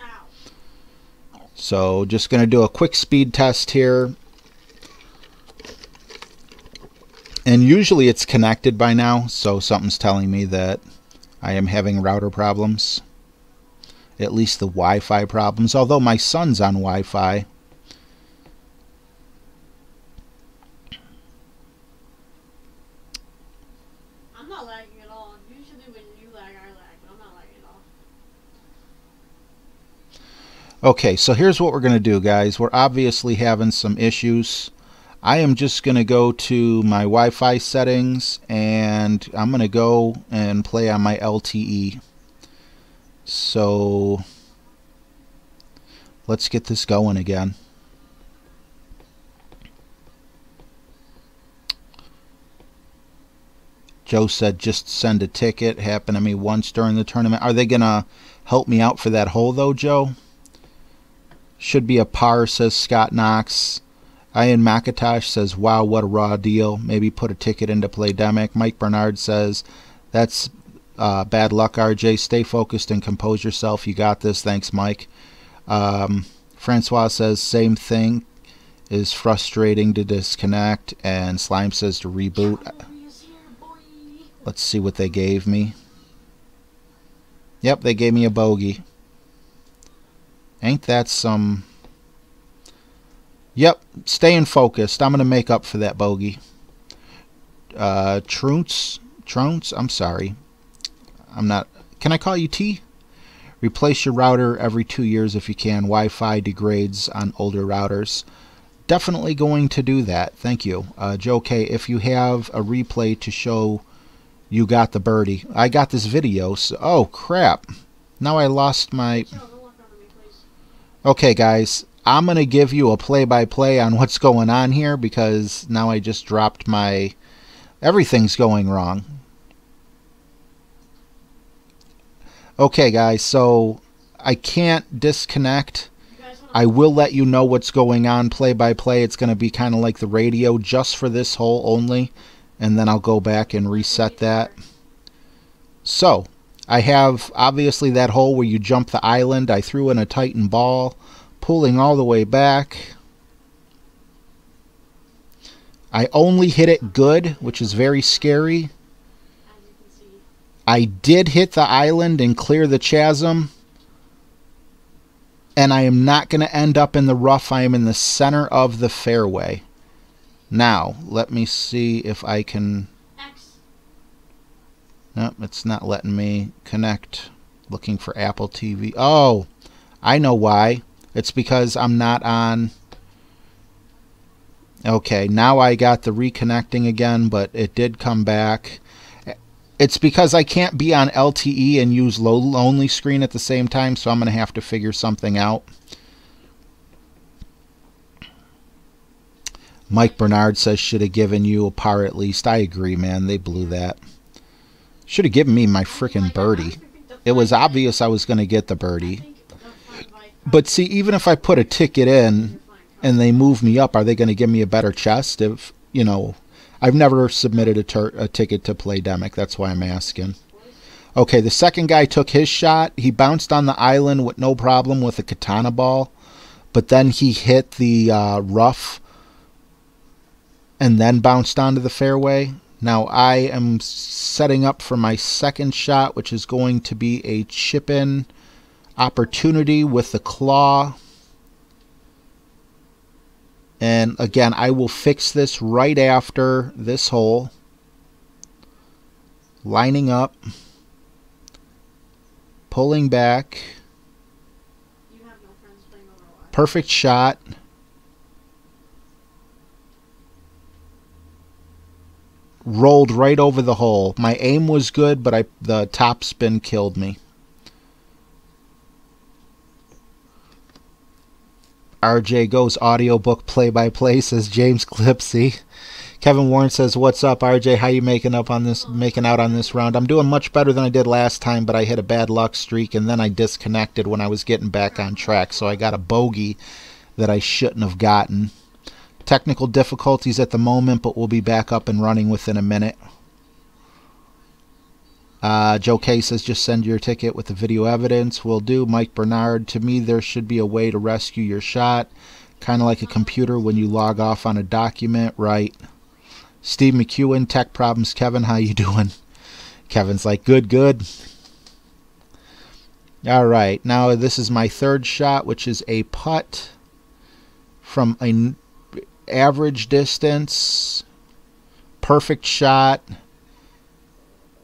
So just going to do a quick speed test here. And usually it's connected by now, so something's telling me that I am having router problems. At least the Wi-Fi problems, although my son's on Wi-Fi. I'm not lagging at all. Usually when you lag, I lag, but I'm not lagging at all. Okay, so here's what we're going to do, guys. We're obviously having some issues. I am just going to go to my Wi-Fi settings, and I'm going to go and play on my LTE. So let's get this going again. Joe said just send a ticket. Happened to me once during the tournament. Are they going to help me out for that hole though, Joe? Should be a par, says Scott Knox. Ian McIntosh says, wow, what a raw deal. Maybe put a ticket into Playdemic. Mike Bernard says, that's bad luck, RJ. Stay focused and compose yourself. You got this. Thanks, Mike. Francois says, same thing. Is frustrating to disconnect. And Slime says to reboot. Let's see what they gave me. Yep, they gave me a bogey. Ain't that some... Yep, staying focused. I'm going to make up for that bogey. Trounce, I'm sorry. I'm not... Can I call you T? Replace your router every 2 years if you can. Wi-Fi degrades on older routers. Definitely going to do that. Thank you. Joe K, if you have a replay to show you got the birdie. I got this video. So, oh, crap. Now I lost my... Okay, guys. I'm going to give you a play-by-play on what's going on here because now I just dropped my... Everything's going wrong. Okay, guys, so I can't disconnect. I will let you know what's going on play-by-play. It's going to be kind of like the radio just for this hole only, and then I'll go back and reset that. So, I have obviously that hole where you jump the island. I threw in a Titan ball, pulling all the way back. I only hit it good, which is very scary. I did hit the island and clear the chasm. And I am not going to end up in the rough. I am in the center of the fairway. Now, let me see if I can... Nope, it's not letting me connect. Looking for Apple TV. Oh, I know why. It's because I'm not on... Okay, now I got the reconnecting again, but it did come back. It's because I can't be on LTE and use low-only screen at the same time, so I'm going to have to figure something out. Mike Bernard says, should have given you a par at least. I agree, man. They blew that. Should have given me my frickin' birdie. It was obvious I was going to get the birdie. But see, even if I put a ticket in and they move me up, are they going to give me a better chest? If, you know... I've never submitted a ticket to Playdemic. That's why I'm asking. Okay, the second guy took his shot. He bounced on the island with no problem with a katana ball. But then he hit the rough and then bounced onto the fairway. Now I am setting up for my second shot, which is going to be a chip-in opportunity with the claw. And again, I will fix this right after this hole. Lining up. Pulling back. Perfect shot. Rolled right over the hole. My aim was good, but the top spin killed me. RJ goes audiobook play-by-play, says James Clipsy. Kevin Warren says, what's up, RJ? How you making out on this round? I'm doing much better than I did last time, but I hit a bad luck streak, and then I disconnected when I was getting back on track, so I got a bogey that I shouldn't have gotten. Technical difficulties at the moment, but we'll be back up and running within a minute. Joe K says, just send your ticket with the video evidence. Will do. Mike Bernard, to me, there should be a way to rescue your shot. Kind of like a computer when you log off on a document, right? Steve McEwen, Tech Problems. Kevin, how you doing? Kevin's like, good, good. All right. Now, this is my third shot, which is a putt from an average distance. Perfect shot.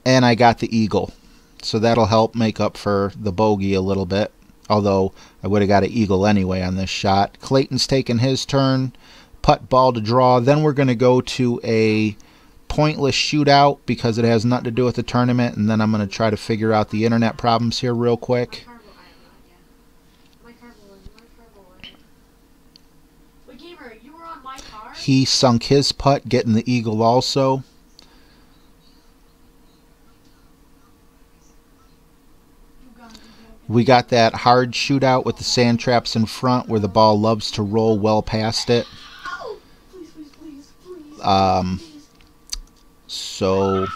And I got the eagle. So that'll help make up for the bogey a little bit. Although I would have got an eagle anyway on this shot. Clayton's taking his turn. Putt ball to draw. Then we're going to go to a pointless shootout because it has nothing to do with the tournament. And then I'm going to try to figure out the internet problems here real quick. He sunk his putt getting the eagle also. We got that hard shootout with the sand traps in front where the ball loves to roll well past it. So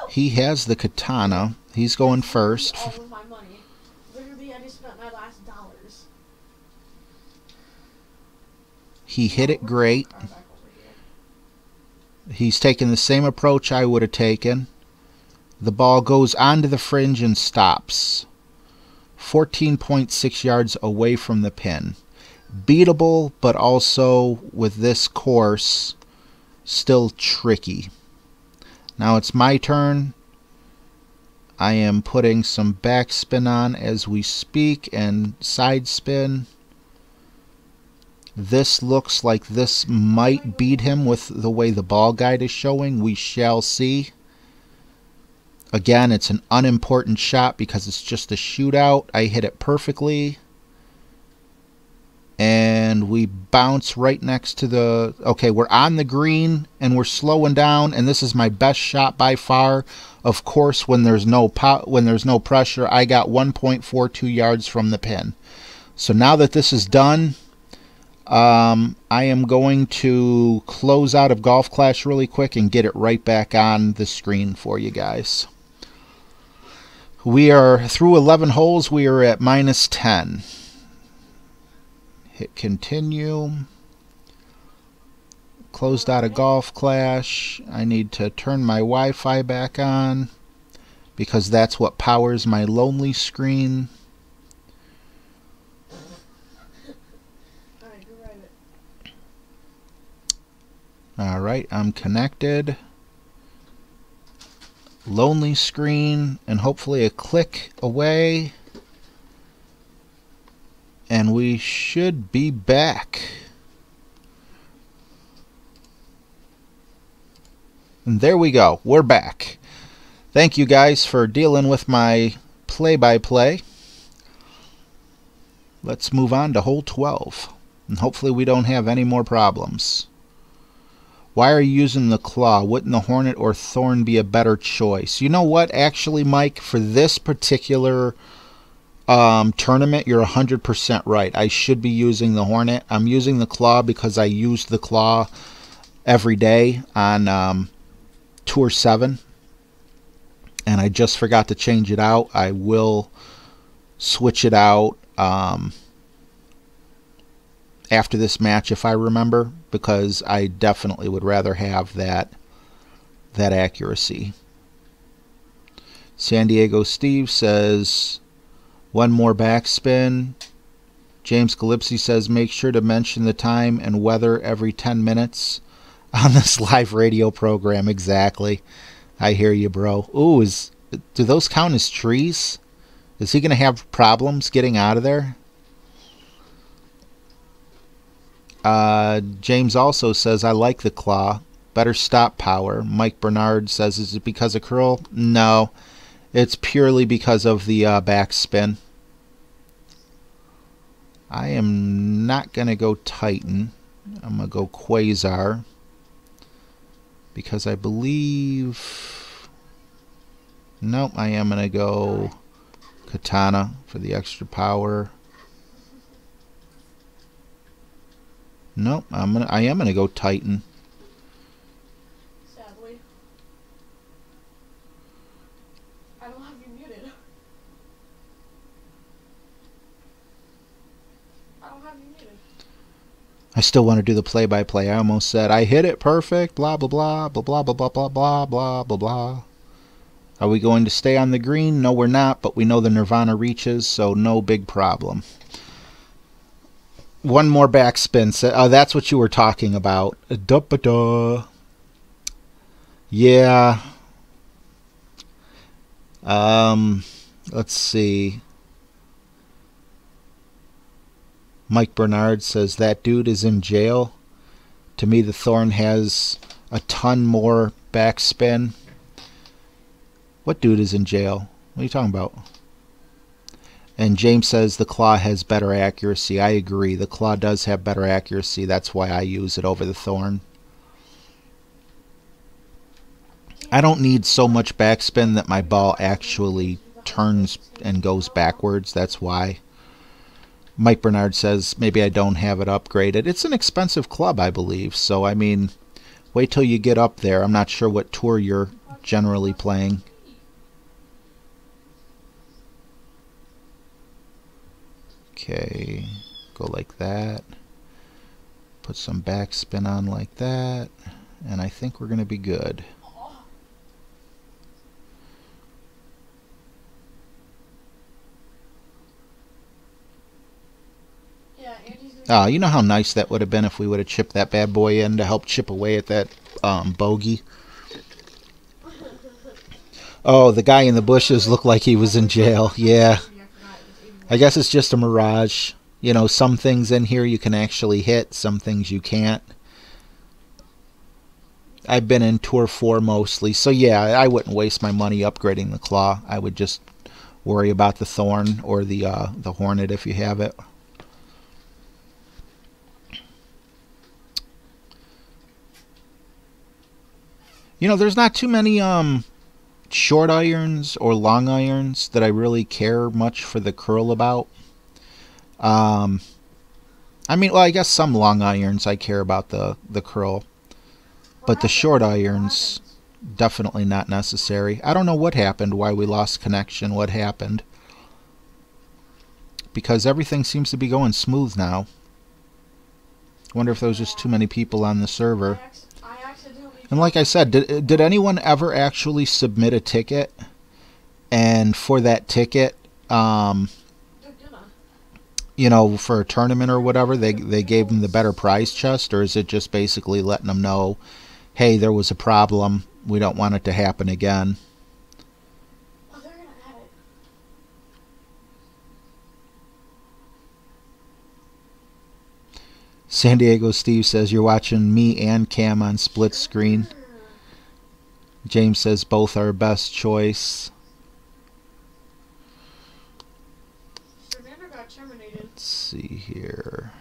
he has the katana. He's going first. All of my money. Literally, I just spent my last dollars. He hit it great. He's taking the same approach I would have taken. The ball goes onto the fringe and stops. 14.6 yards away from the pin. Beatable, but also with this course, still tricky. Now it's my turn. I am putting some backspin on as we speak and side spin. This looks like this might beat him with the way the ball guide is showing. We shall see. Again, it's an unimportant shot because it's just a shootout. I hit it perfectly. And we bounce right next to the... Okay, we're on the green and we're slowing down. And this is my best shot by far. Of course, when there's no pressure, I got 1.42 yards from the pin. So now that this is done, I am going to close out of Golf Clash really quick and get it right back on the screen for you guys. We are through 11 holes. We are at -10. Hit continue. Closed out of Golf Clash. I need to turn my Wi-Fi back on because that's what powers my lonely screen. Alright, I'm connected. Lonely screen, and hopefully a click away. And we should be back. And there we go. We're back. Thank you guys for dealing with my play-by-play. Let's move on to hole 12. And hopefully we don't have any more problems. Why are you using the claw? Wouldn't the hornet or thorn be a better choice? You know what? Actually, Mike, for this particular tournament, you're 100% right. I should be using the hornet. I'm using the claw because I use the claw every day on Tour 7. And I just forgot to change it out. I will switch it out after this match if I remember, because I definitely would rather have that accuracy. San Diego Steve says one more backspin. James Calypsy says make sure to mention the time and weather every 10 minutes on this live radio program. Exactly. I hear you, bro. Ooh, do those count as trees? Is he going to have problems getting out of there? James also says, I like the claw. Better stop power. Mike Bernard says, is it because of curl? No. It's purely because of the backspin. I am not going to go Titan. I'm going to go Quasar. Because I believe... Nope, I am going to go Katana for the extra power. Nope, I am gonna go Titan. Sadly. I don't have you muted. I don't have you muted. I still want to do the play-by-play. I almost said I hit it perfect, blah blah blah blah blah blah blah blah blah blah blah blah. Are we going to stay on the green? No, we're not, but we know the Nirvana reaches, so no big problem. One more backspin. Oh, that's what you were talking about. Da-ba-da. Yeah. Let's see. Mike Bernard says that dude is in jail. To me, the Thorn has a ton more backspin. What dude is in jail? What are you talking about? And James says the claw has better accuracy. I agree. The claw does have better accuracy. That's why I use it over the Thorn. I don't need so much backspin that my ball actually turns and goes backwards. That's why. Mike Bernard says maybe I don't have it upgraded. It's an expensive club, I believe. So, I mean, wait till you get up there. I'm not sure what tour you're generally playing. Okay, go like that. Put some backspin on like that. And I think we're going to be good. You know how nice that would have been if we would have chipped that bad boy in to help chip away at that bogey. Oh, the guy in the bushes looked like he was in jail. Yeah. I guess it's just a mirage. You know, some things in here you can actually hit, some things you can't. I've been in Tour 4 mostly, so yeah, I wouldn't waste my money upgrading the claw. I would just worry about the thorn or the hornet if you have it. You know, there's not too many short irons or long irons that I really care much for the curl about. I mean, well, I guess some long irons I care about the curl, but the short irons, definitely not necessary. I don't know what happened, why we lost connection, what happened. Because everything seems to be going smooth now. Wonder if there was just too many people on the server. And like I said, did anyone ever actually submit a ticket? And for that ticket, you know, for a tournament or whatever, they gave them the better prize chest? Or is it just basically letting them know, hey, there was a problem, we don't want it to happen again? Oh, they're gonna add it. San Diego Steve says you're watching me and Cam on split screen. James says both are best choice. Fernando got terminated. Let's see here.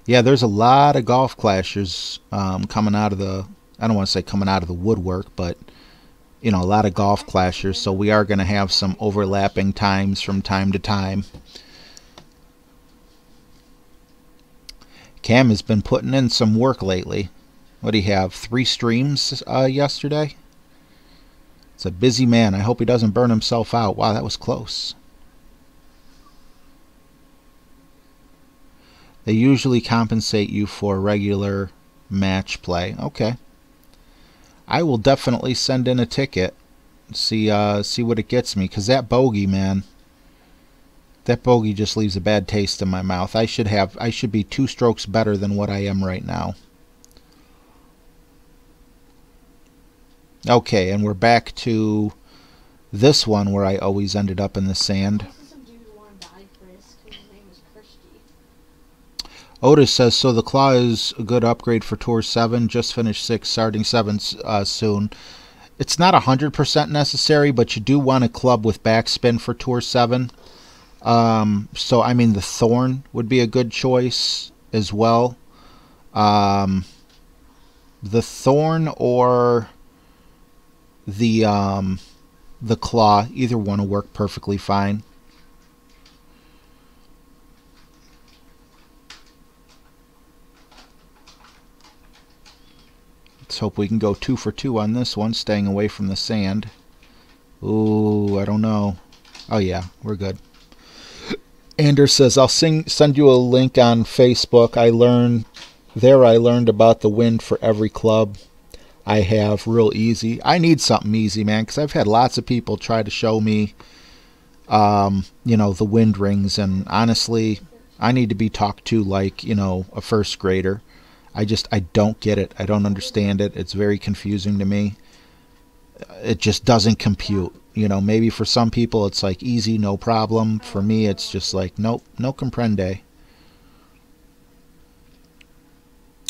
Yeah, there's a lot of golf clashers coming out of the, I don't want to say coming out of the woodwork, but, you know, a lot of golf clashers. So we are going to have some overlapping times from time to time. Cam has been putting in some work lately. What do you have, 3 streams yesterday? It's a busy man. I hope he doesn't burn himself out. Wow, that was close. They usually compensate you for regular match play. Okay. I will definitely send in a ticket. See what it gets me. Because that bogey, man. That bogey just leaves a bad taste in my mouth. I should be 2 strokes better than what I am right now. Okay, and we're back to this one where I always ended up in the sand. Otis says, so the claw is a good upgrade for Tour 7. Just finished 6, starting 7 soon. It's not 100% necessary, but you do want a club with backspin for Tour 7. So, I mean, the Thorn would be a good choice as well. The Thorn or the Claw, either one will work perfectly fine. Let's hope we can go 2 for 2 on this one, staying away from the sand. Ooh, I don't know. Oh yeah, we're good. Anders says, I'll send you a link on Facebook. I learned about the wind for every club I have, real easy. I need something easy, man, because I've had lots of people try to show me, you know, the wind rings, and honestly, I need to be talked to like, you know, a first grader. I don't get it. I don't understand it. It's very confusing to me. It just doesn't compute. You know, maybe for some people it's like easy, no problem. For me, it's just like, nope, no comprende.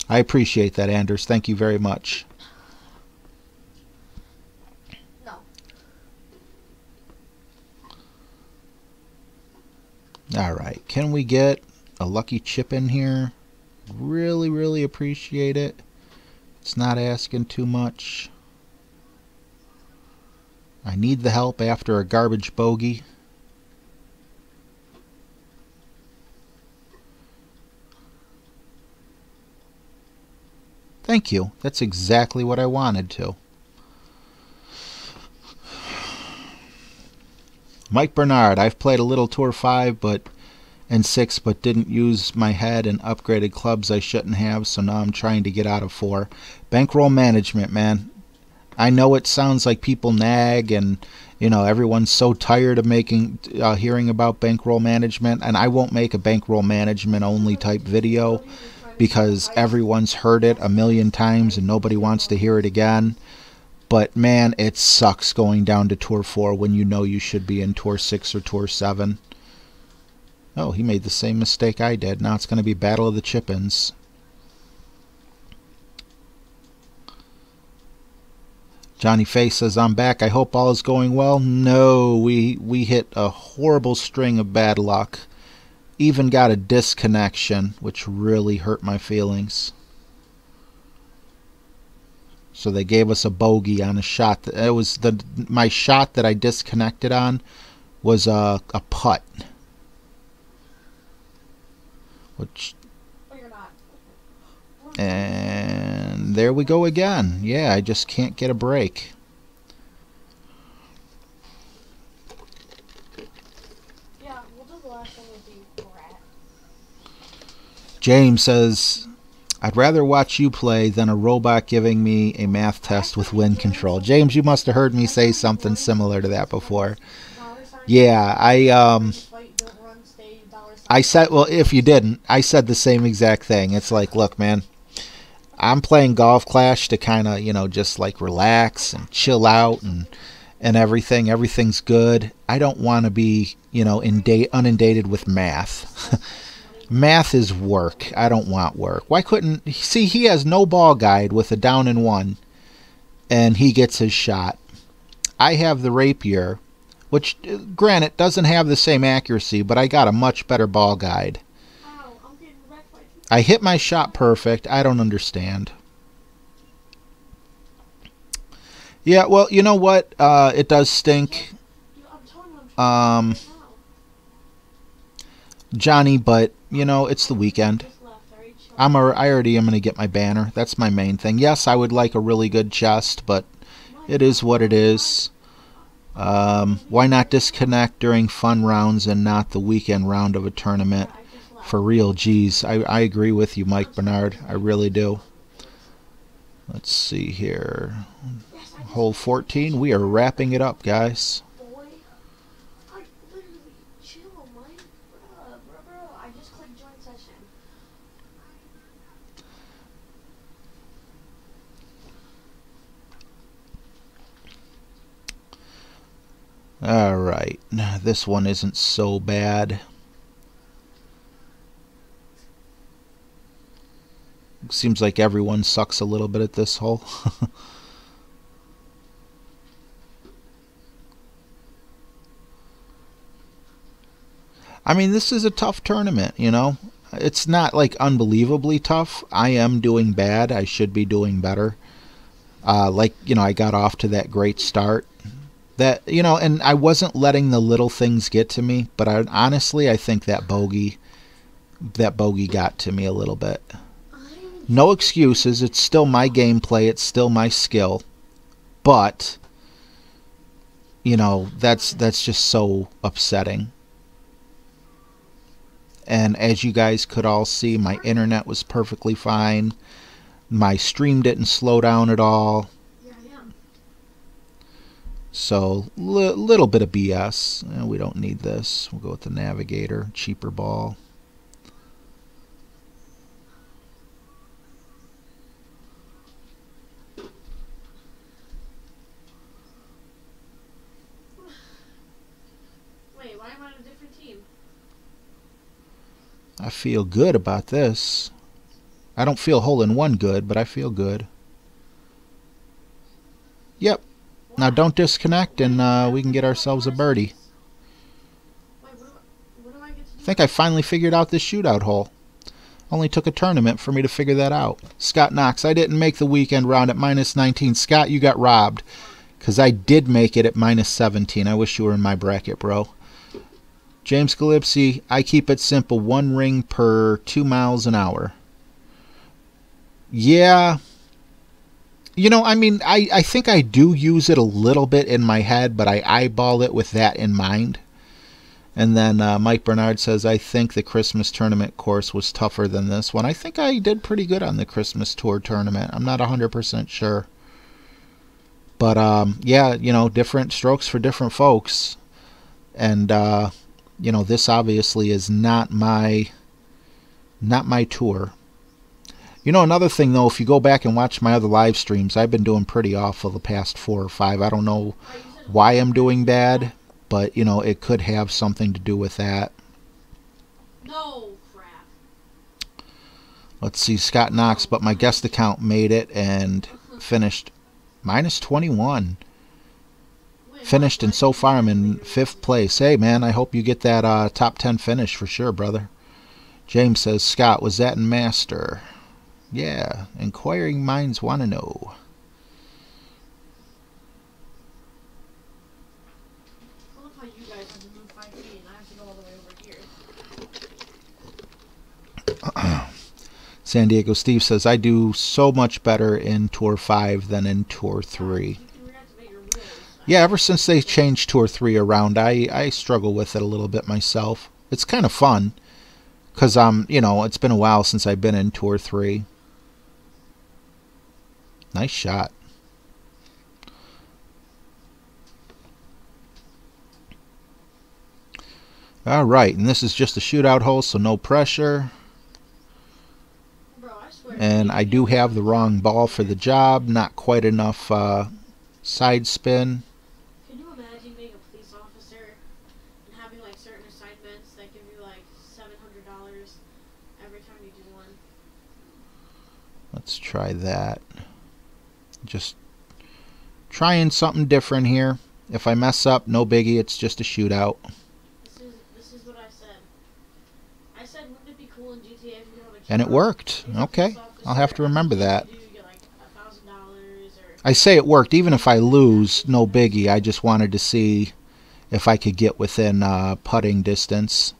I appreciate that, Anders. Thank you very much. No. Alright, can we get a lucky chip in here? Really, really appreciate it. It's not asking too much. I need the help after a garbage bogey. Thank you. That's exactly what I wanted to. Mike Bernard, I've played a little Tour 5 and 6, but didn't use my head and upgraded clubs I shouldn't have, so now I'm trying to get out of 4. Bankroll management, man. I know it sounds like people nag and, you know, everyone's so tired of hearing about bankroll management, and I won't make a bankroll management only type video because everyone's heard it a million times and nobody wants to hear it again. But man, it sucks going down to Tour 4 when you know you should be in Tour 6 or Tour 7. Oh, he made the same mistake I did. Now it's going to be Battle of the Chip-ins. Johnny Face says, I'm back. I hope all is going well. No, we hit a horrible string of bad luck. Even got a disconnection, which really hurt my feelings. So they gave us a bogey on a shot. It was my shot that I disconnected on was a putt. Which, and there we go again. Yeah, I just can't get a break. Yeah, we'll do the last one with the rat. James says, I'd rather watch you play than a robot giving me a math test with wind control. James, you must have heard me say something similar to that before. Yeah, I said, well, if you didn't, I said the same exact thing. It's like, look, man, I'm playing Golf Clash to kind of, you know, just like relax and chill out and everything. Everything's good. I don't want to be, you know, inundated with math. Math is work. I don't want work. Why couldn't... See, he has no ball guide with a down and one, and he gets his shot. I have the rapier, which, granted, doesn't have the same accuracy, but I got a much better ball guide. I hit my shot perfect. I don't understand. Yeah, well, you know what? It does stink. Johnny, but, you know, it's the weekend. I already am going to get my banner. That's my main thing. Yes, I would like a really good chest, but it is what it is. Why not disconnect during fun rounds and not the weekend round of a tournament? For real, geez. I agree with you, Mike Bernard. I really do. Let's see here. Hole 14. We are wrapping it up, guys. Alright, this one isn't so bad. Seems like everyone sucks a little bit at this hole. I mean, this is a tough tournament, you know. It's not like unbelievably tough. I am doing bad. I should be doing better. Like, you know, I got off to that great start. That, you know, and I wasn't letting the little things get to me, but honestly, I think that bogey got to me a little bit. No excuses. It's still my gameplay. It's still my skill. But, you know, that's just so upsetting. And as you guys could all see, my internet was perfectly fine. My stream didn't slow down at all. So, little bit of BS. We don't need this. We'll go with the Navigator. Cheaper ball. Wait, why am I on a different team? I feel good about this. I don't feel hole-in-one good, but I feel good. Yep. Now don't disconnect and we can get ourselves a birdie. Wait, what do I get to do think I finally figured out this shootout hole. Only took a tournament for me to figure that out. Scott Knox, I didn't make the weekend round at -19. Scott, you got robbed. Because I did make it at -17. I wish you were in my bracket, bro. James Galipsy, I keep it simple. 1 ring per 2 miles an hour. Yeah. You know, I mean, I think I do use it a little bit in my head, but I eyeball it with that in mind. And then Mike Bernard says, I think the Christmas tournament course was tougher than this one. I think I did pretty good on the Christmas tour tournament. I'm not 100% sure. But, yeah, you know, different strokes for different folks. And, you know, this obviously is not my tour. You know, another thing, though, if you go back and watch my other live streams, I've been doing pretty awful the past 4 or 5. I don't know why I'm doing bad, but, you know, it could have something to do with that. No crap. Let's see, Scott Knox, but my guest account made it and finished -21. Finished, and so far I'm in 5th place. Hey, man, I hope you get that top 10 finish for sure, brother. James says, Scott, was that in Master? Yeah, inquiring minds want to know. I love how you guys have to move 5 feet and I have to go all the way over here. San Diego Steve says, I do so much better in Tour 5 than in Tour 3. Yeah, ever since they changed Tour 3 around, I struggle with it a little bit myself. It's kind of fun, because, you know, it's been a while since I've been in Tour 3. Nice shot. All right, and this is just a shootout hole, so no pressure. And I do have the wrong ball for the job. Not quite enough side spin. Can you imagine being a police officer and having like certain assignments that give you like $700 every time you do one? Let's try that. Just trying something different here. If I mess up, no biggie. It's just a shootout. This is what I said. I said, wouldn't it be cool in GTA if you have a And it worked. Okay. I'll have to remember that. You get like $1,000 or... I say it worked. Even if I lose, no biggie. I just wanted to see if I could get within putting distance.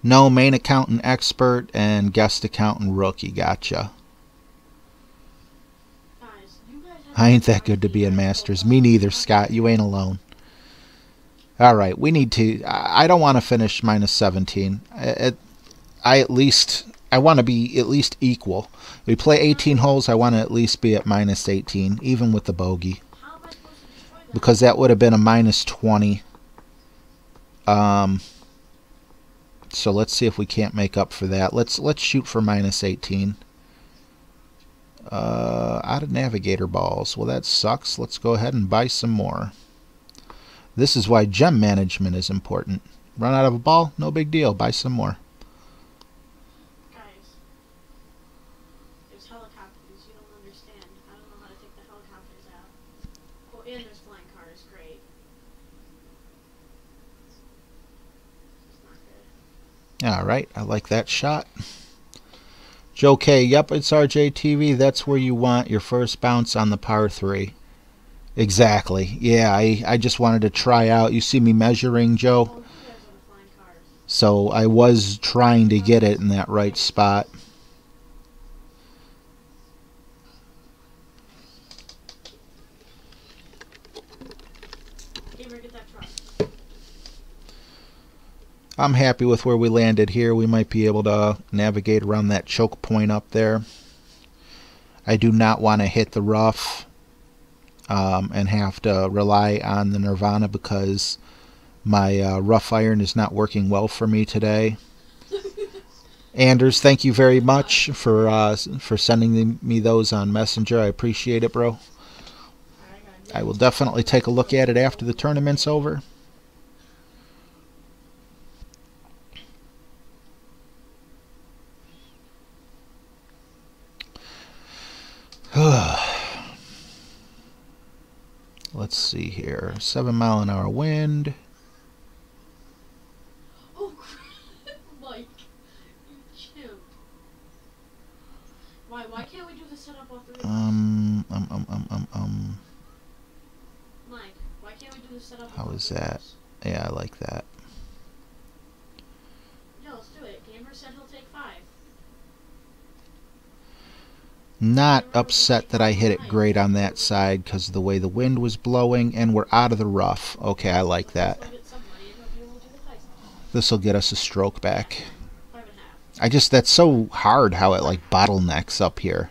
No, main accountant expert and guest accountant rookie. Gotcha. Guys, you guys have I ain't that good to be in Masters. Me neither, Scott. You ain't alone. All right, we need to... I don't want to finish -17. I want to be at least equal. We play 18 holes. I want to at least be at -18, even with the bogey, How am I supposed to destroy that? because that would have been a -20. So let's see if we can't make up for that. Let's shoot for -18. Out of navigator balls. Well, that sucks. Let's go ahead and buy some more. This is why gem management is important. Run out of a ball? No big deal. Buy some more. Guys, there's helicopters. You don't understand. I don't know how to take the helicopters out. Oh, and there's flying cars. Great. It's not good. All right. I like that shot. Joe K. Yep, it's RJTV. That's where you want your first bounce on the par 3. Exactly. Yeah, I just wanted to try out. You see me measuring, Joe? Oh, you guys are the flying cars. So I was trying to get it in that right spot. Gamer, get that truck. I'm happy with where we landed here. We might be able to navigate around that choke point up there. I do not want to hit the rough and have to rely on the Nirvana because my rough iron is not working well for me today. Anders, thank you very much for sending me those on Messenger. I appreciate it, bro. I will definitely take a look at it after the tournament's over. Let's see here. 7-mile-an-hour wind. Oh, Mike, you chimp. Why can't we do the setup off the roof? Mike, why can't we do the setup? How is that? Yeah, I like that. Yeah, let's do it. Gamer said he'll take 5. Not upset that I hit it great on that side because of the way the wind was blowing, and we're out of the rough. Okay, I like that. This will get us a stroke back. That's so hard how it like bottlenecks up here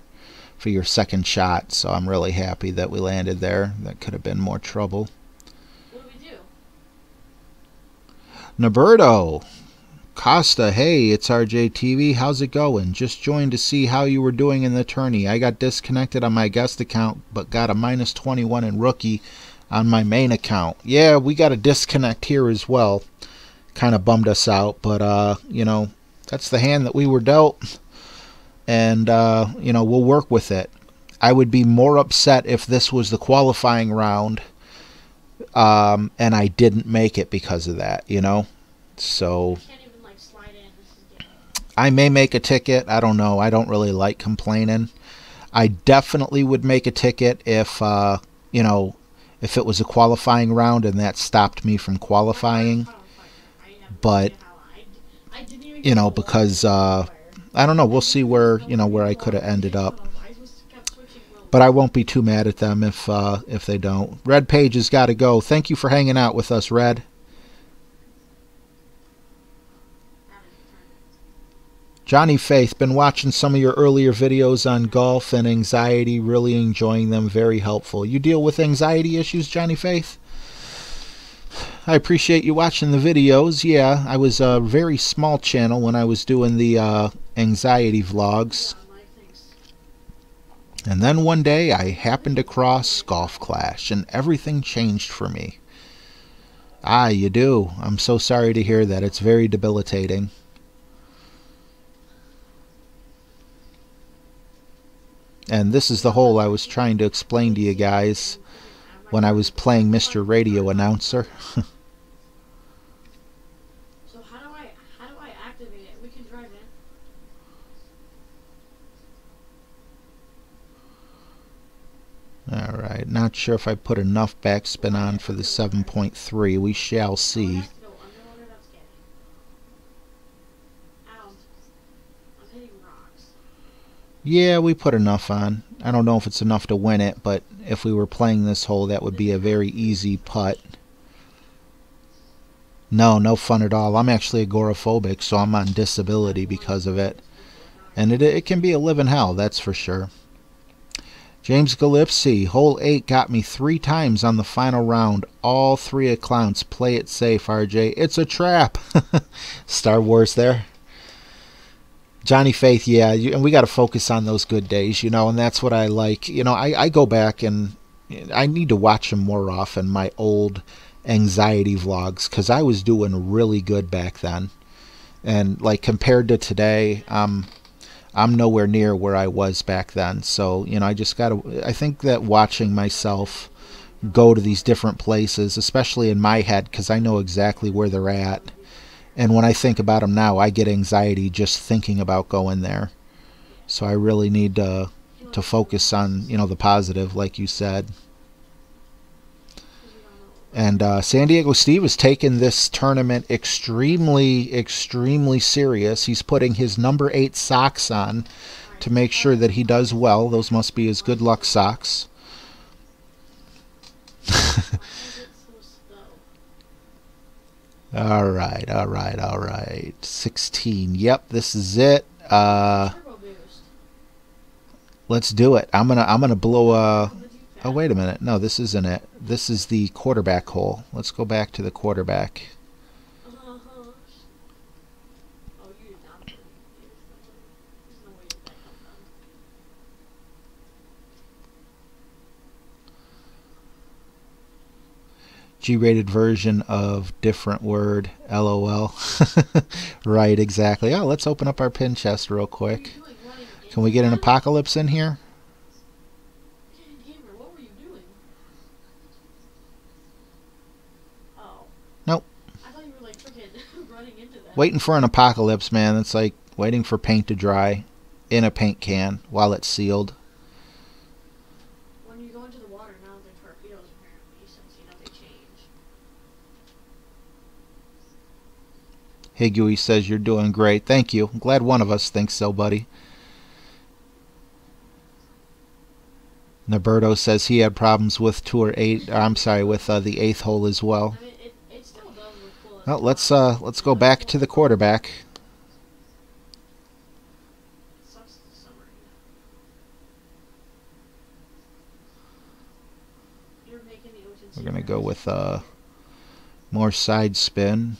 for your second shot, so I'm really happy that we landed there. That could have been more trouble. What do we do? Noberto Costa, hey, it's RJTV. How's it going? Just joined to see how you were doing in the tourney. I got disconnected on my guest account, but got a -21 in rookie on my main account. Yeah, we got a disconnect here as well. Kind of bummed us out, but you know, that's the hand that we were dealt, and you know, we'll work with it. I would be more upset if this was the qualifying round and I didn't make it because of that, you know. So I may make a ticket. I don't know. I don't really like complaining. I definitely would make a ticket if you know, if it was a qualifying round and that stopped me from qualifying. But you know, because I don't know, we'll see where, you know, where I could have ended up. But I won't be too mad at them if they don't. Red Page has got to go. Thank you for hanging out with us, Red. Johnny Faith, been watching some of your earlier videos on golf and anxiety, really enjoying them, very helpful. You deal with anxiety issues, Johnny Faith? I appreciate you watching the videos. Yeah, I was a very small channel when I was doing the anxiety vlogs. And then one day I happened across Golf Clash and everything changed for me. Ah, you do. I'm so sorry to hear that. It's very debilitating. And this is the hole I was trying to explain to you guys when I was playing Mr. Radio Announcer. So how do I activate it? We can drive in. Alright, not sure if I put enough backspin on for the 7.3. We shall see. Yeah, we put enough on. I don't know if it's enough to win it, but if we were playing this hole, that would be a very easy putt. No, no fun at all. I'm actually agoraphobic, so I'm on disability because of it. And it can be a living hell, that's for sure. James Gillipsy, hole 8 got me 3 times on the final round. All 3 accounts. Play it safe, RJ. It's a trap. Star Wars there. Johnny Faith, yeah, and we got to focus on those good days, you know, and that's what I like. You know, I go back and I need to watch them more often, my old anxiety vlogs, because I was doing really good back then. And, like, compared to today, I'm nowhere near where I was back then. So, you know, I just got to, I think that watching myself go to these different places, especially in my head, because I know exactly where they're at. And when I think about them now, I get anxiety just thinking about going there. So I really need to focus on, you know, the positive, like you said. And San Diego Steve has taken this tournament extremely, extremely serious. He's putting his number 8 socks on to make sure that he does well. Those must be his good luck socks. All right, all right, all right. 16. Yep, this is it. Let's do it. I'm gonna blow a. Oh, wait a minute. No, this isn't it. This is the quarterback hole. Let's go back to the quarterback. G-rated version of different word, LOL. Right, exactly. Oh, let's open up our pin chest real quick. Can we get an apocalypse in here? Waiting for an apocalypse, man. It's like waiting for paint to dry in a paint can while it's sealed. When you go into the water now, they're torpedoes apparently, since they change. Higui says you're doing great. Thank you. I'm glad one of us thinks so, buddy. Naberto says he had problems with tour 8. I'm sorry, with the 8th hole as well. I mean, it still does look cool. Well, let's go back to the quarterback. We're gonna go with more side spin.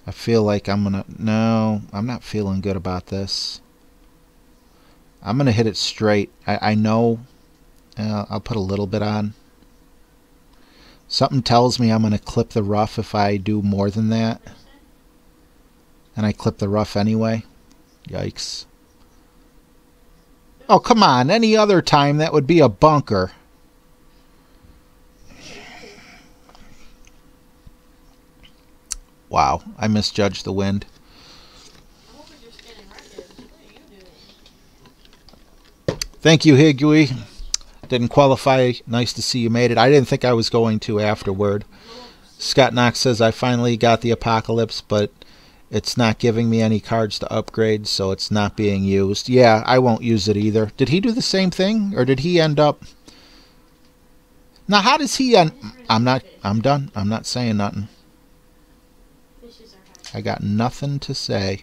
I feel like I'm gonna... No, I'm not feeling good about this. I'm gonna hit it straight. I know. I'll put a little bit on. Something tells me I'm gonna clip the rough if I do more than that. And I clip the rough anyway. Yikes. Oh, come on. Any other time that would be a bunker. Wow, I misjudged the wind. Thank you, Higui. Didn't qualify. Nice to see you made it. I didn't think I was going to afterward. Scott Knox says I finally got the apocalypse, but it's not giving me any cards to upgrade, so it's not being used. Yeah, I won't use it either. Did he do the same thing, or did he end up... Now, how does he end... I'm done. I'm not saying nothing. I got nothing to say.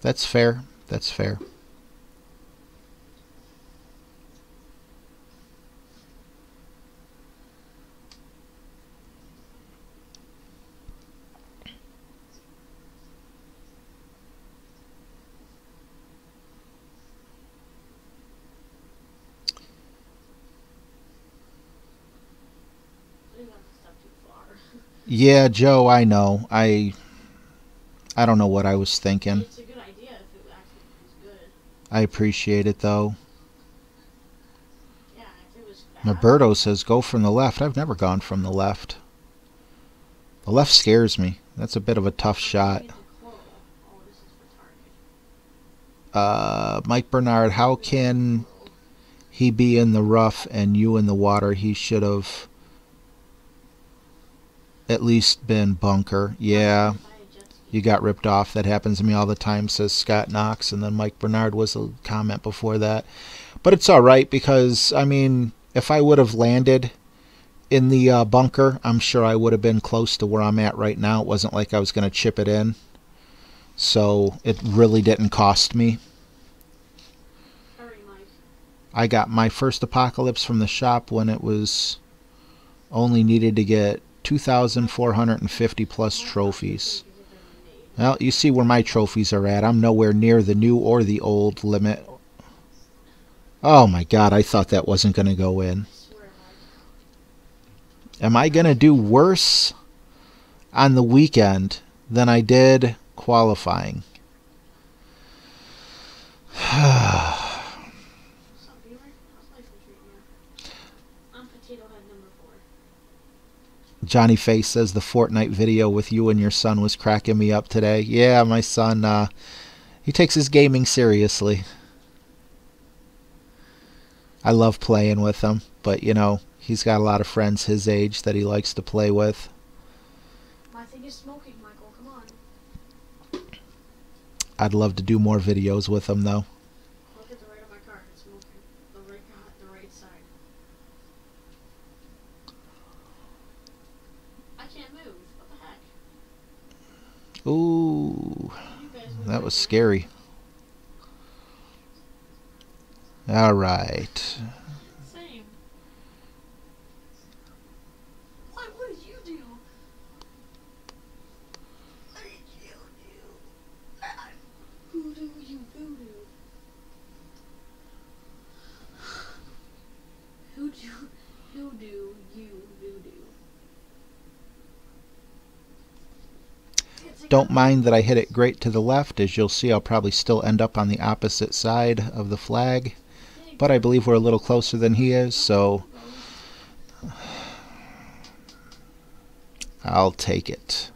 That's fair. That's fair. Yeah, Joe, I know. I don't know what I was thinking. It's a good idea if it actually was good. I appreciate it, though. Yeah, if it was bad. Roberto says go from the left. I've never gone from the left. The left scares me. That's a bit of a tough shot. Mike Bernard, how can he be in the rough and you in the water? He should have at least been bunker. Yeah, you got ripped off. That happens to me all the time, says Scott Knox. And then Mike Bernard was a comment before that. But it's all right because, I mean, if I would have landed in the bunker, I'm sure I would have been close to where I'm at right now. It wasn't like I was going to chip it in. So it really didn't cost me. I got my first apocalypse from the shop when it was only needed to get 2,450 plus trophies. Well, you see where my trophies are at. I'm nowhere near the new or the old limit. Oh my God, I thought that wasn't going to go in. Am I going to do worse on the weekend than I did qualifying? Johnny Face says the Fortnite video with you and your son was cracking me up today. Yeah, my son, he takes his gaming seriously. I love playing with him, but, you know, he's got a lot of friends his age that he likes to play with. My thing is smoking, Michael. Come on. I'd love to do more videos with him, though. Look at the right of my card. It's smoking. The right side. I can't move. What the heck? Ooh, that was scary. All right. Same. What did you do? What did you do? Voodoo, you voodoo. Hoodoo, you voodoo. Don't mind that I hit it great to the left. As you'll see, I'll probably still end up on the opposite side of the flag. But I believe we're a little closer than he is, so I'll take it.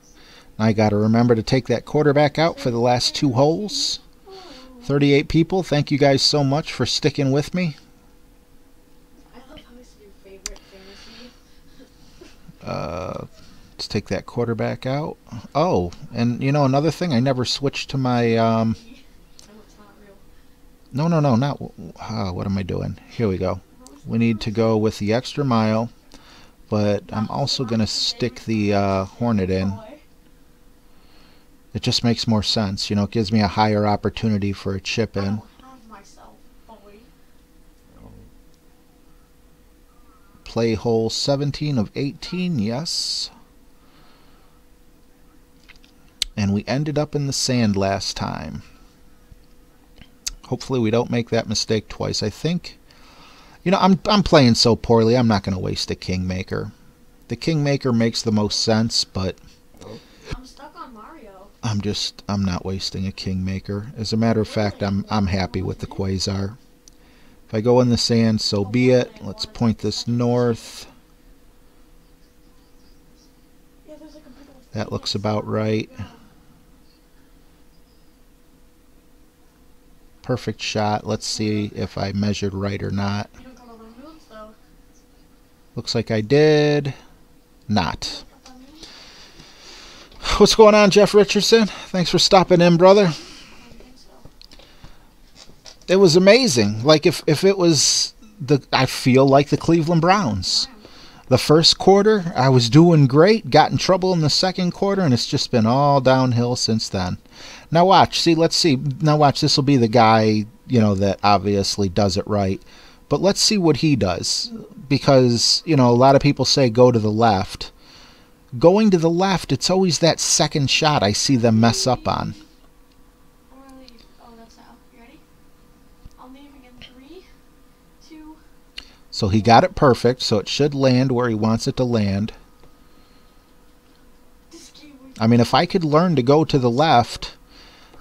I got to remember to take that quarterback out for the last 2 holes. 38 people, thank you guys so much for sticking with me. I love how it's your favorite fantasy. Let's take that quarterback out. Oh, and you know another thing, I never switched to my No, it's not real. no, not what am I doing? Here we go. We need to go with the extra mile, but I'm also going to stick the Hornet in. It just makes more sense, you know, it gives me a higher opportunity for a chip in. Play hole 17 of 18, yes. And we ended up in the sand last time. Hopefully we don't make that mistake twice. I think, you know, I'm playing so poorly, I'm not going to waste a Kingmaker. The Kingmaker makes the most sense, but I'm stuck on Mario. I'm not wasting a Kingmaker. As a matter of fact, I'm happy with the Quasar. If I go in the sand, so be it. Let's point this north. That looks about right. Perfect shot. Let's see if I measured right or not. Looks like I did not. What's going on, Jeff Richardson? Thanks for stopping in, brother. It was amazing. Like if it was I feel like the Cleveland Browns. The first quarter, I was doing great, got in trouble in the second quarter, and it's just been all downhill since then. Now watch, see, let's see. Now watch, this will be the guy, you know, that obviously does it right. But let's see what he does. Because, you know, a lot of people say go to the left. Going to the left, it's always that second shot I see them mess up on. So he got it perfect, so it should land where he wants it to land. I mean, if I could learn to go to the left,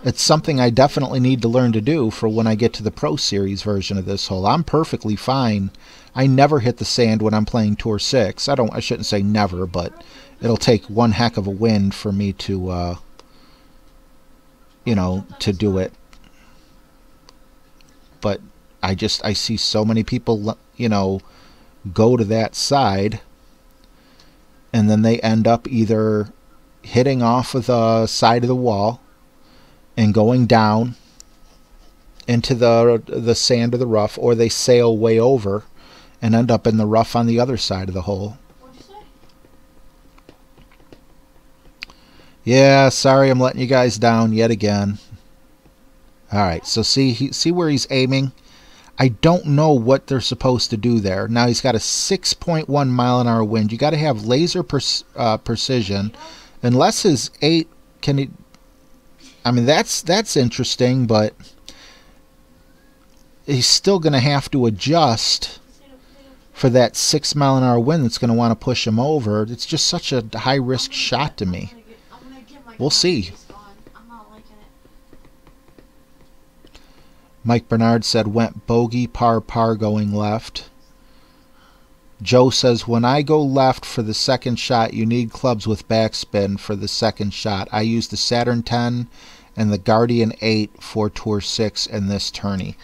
it's something I definitely need to learn to do for when I get to the Pro Series version of this hole. I'm perfectly fine. I never hit the sand when I'm playing Tour 6. I shouldn't say never, but it'll take one heck of a wind for me to, you know, to do it. But I see so many people, you know, go to that side, and then they end up either hitting off of the side of the wall and going down into the sand or the rough, or they sail way over and end up in the rough on the other side of the hole. What'd you say? Yeah, sorry, I'm letting you guys down yet again. All right, so see where he's aiming? I don't know what they're supposed to do there. Now he's got a 6.1 mile-an-hour wind. You got to have laser precision. Unless his 8 can he? I mean, that's interesting, but he's still going to have to adjust for that 6 mile-an-hour wind that's going to want to push him over. It's just such a high-risk shot to me. We'll see. Mike Bernard said, went bogey, par, par going left. Joe says, when I go left for the second shot, you need clubs with backspin for the second shot. I use the Saturn 10 and the Guardian 8 for Tour 6 in this tourney.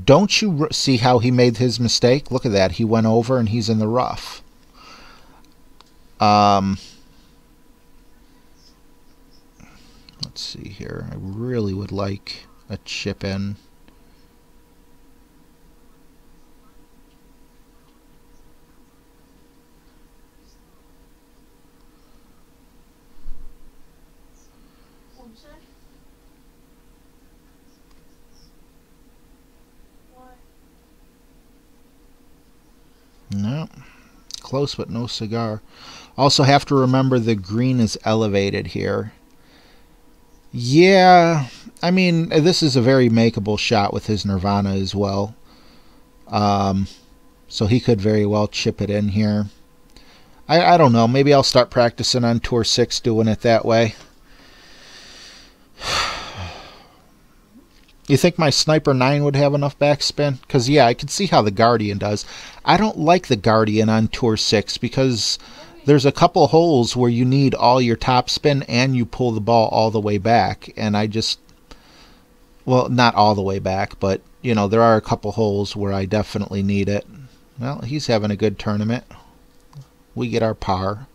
Don't you see how he made his mistake? Look at that. He went over and he's in the rough. Let's see here. I really would like a chip in. No, close but no cigar. Also have to remember the green is elevated here. Yeah, I mean, this is a very makeable shot with his Nirvana as well. So he could very well chip it in here. I don't know. Maybe I'll start practicing on Tour 6 doing it that way. You think my Sniper 9 would have enough backspin? Because, yeah, I can see how the Guardian does. I don't like the Guardian on Tour 6 because there's a couple holes where you need all your top spin and you pull the ball all the way back. And I just... Well, not all the way back, but, you know, there are a couple holes where I definitely need it. Well, he's having a good tournament. We get our par.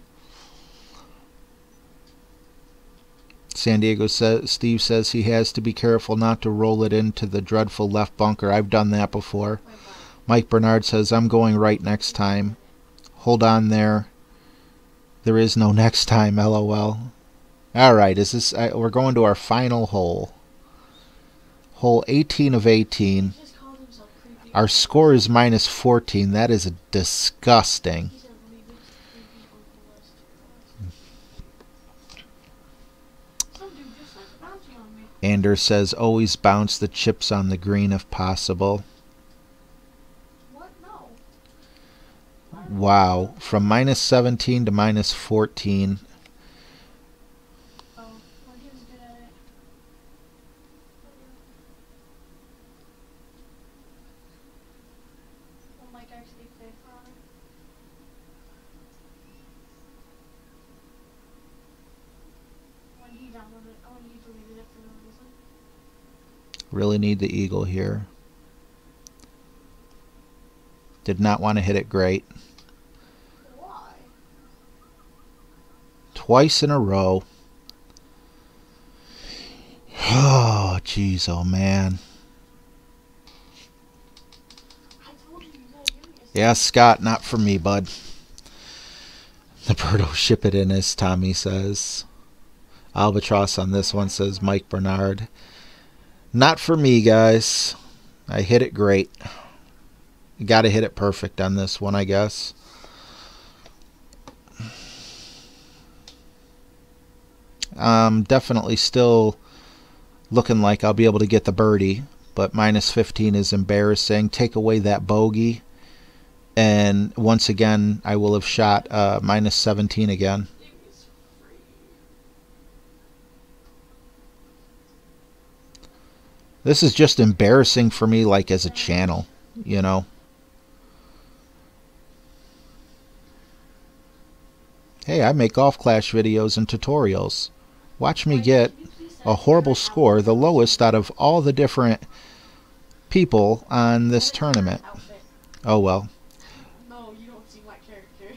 San Diego says, Steve says he has to be careful not to roll it into the dreadful left bunker. I've done that before. Mike Bernard says, I'm going right next time. Hold on there. There is no next time, LOL. Alright, is this? We're going to our final hole. Hole 18 of 18. Our score is minus 14. That is disgusting. Anders says, always bounce the chips on the green if possible. What? No. Wow. From minus 17 to minus 14. Oh, well, he was good at it. Will Mike actually play for him? When he deleted it for no reason. Really need the eagle here. Did not want to hit it great. Why? Twice in a row. Oh, jeez, oh man. I told you you gotta give me a Yeah, Scott, not for me, bud. The Birdo ship it in, as Tommy says. Albatross on this one says Mike Bernard. Not for me, guys. I hit it great. You got to hit it perfect on this one, I guess. Definitely still looking like I'll be able to get the birdie, but minus 15 is embarrassing. Take away that bogey, and once again, I will have shot minus 17 again. This is just embarrassing for me, like, as a channel, you know. Hey, I make Golf Clash videos and tutorials. Watch me get a horrible score, the lowest out of all the different people on this tournament. Oh well. No, you don't see my character.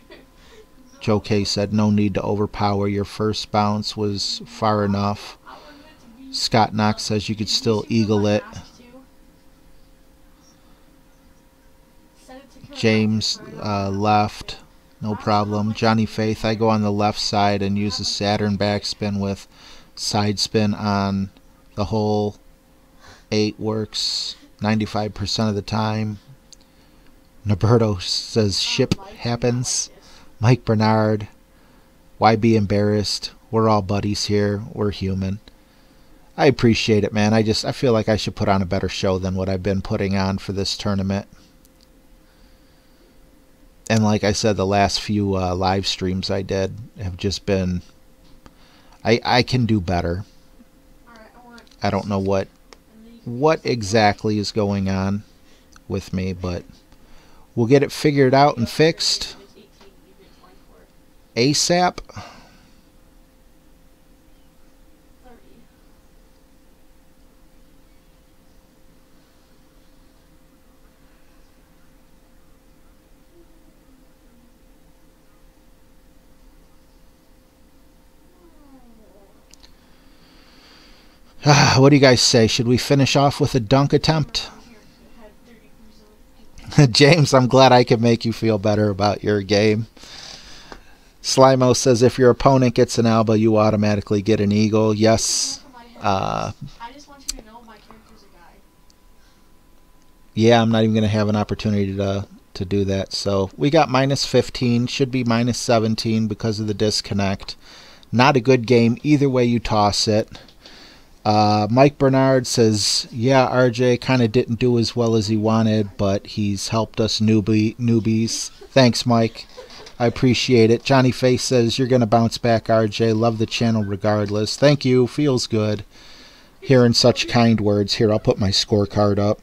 Joe K said, no need to overpower. Your first bounce was far enough. Scott Knox says you could still eagle it. James left. No problem. Johnny Faith, I go on the left side and use the Saturn backspin with side spin on the hole. 8 works 95% of the time. Noberto says ship happens. Mike Bernard, why be embarrassed? We're all buddies here. We're human. I appreciate it, man. I feel like I should put on a better show than what I've been putting on for this tournament. And like I said, the last few live streams I did have just been... I can do better. I don't know what exactly is going on with me, but we'll get it figured out and fixed ASAP. What do you guys say? Should we finish off with a dunk attempt? James, I'm glad I could make you feel better about your game. Slimo says if your opponent gets an elbow, you automatically get an eagle. Yes. I just want you to know my character's a guy. Yeah, I'm not even going to have an opportunity to do that. So we got minus 15. Should be minus 17 because of the disconnect. Not a good game. Either way you toss it. Mike Bernard says, yeah, RJ kind of didn't do as well as he wanted, but he's helped us newbies. Thanks, Mike. I appreciate it. Johnny Face says, you're going to bounce back, RJ. Love the channel regardless. Thank you. Feels good. hearing such kind words. Here, I'll put my scorecard up.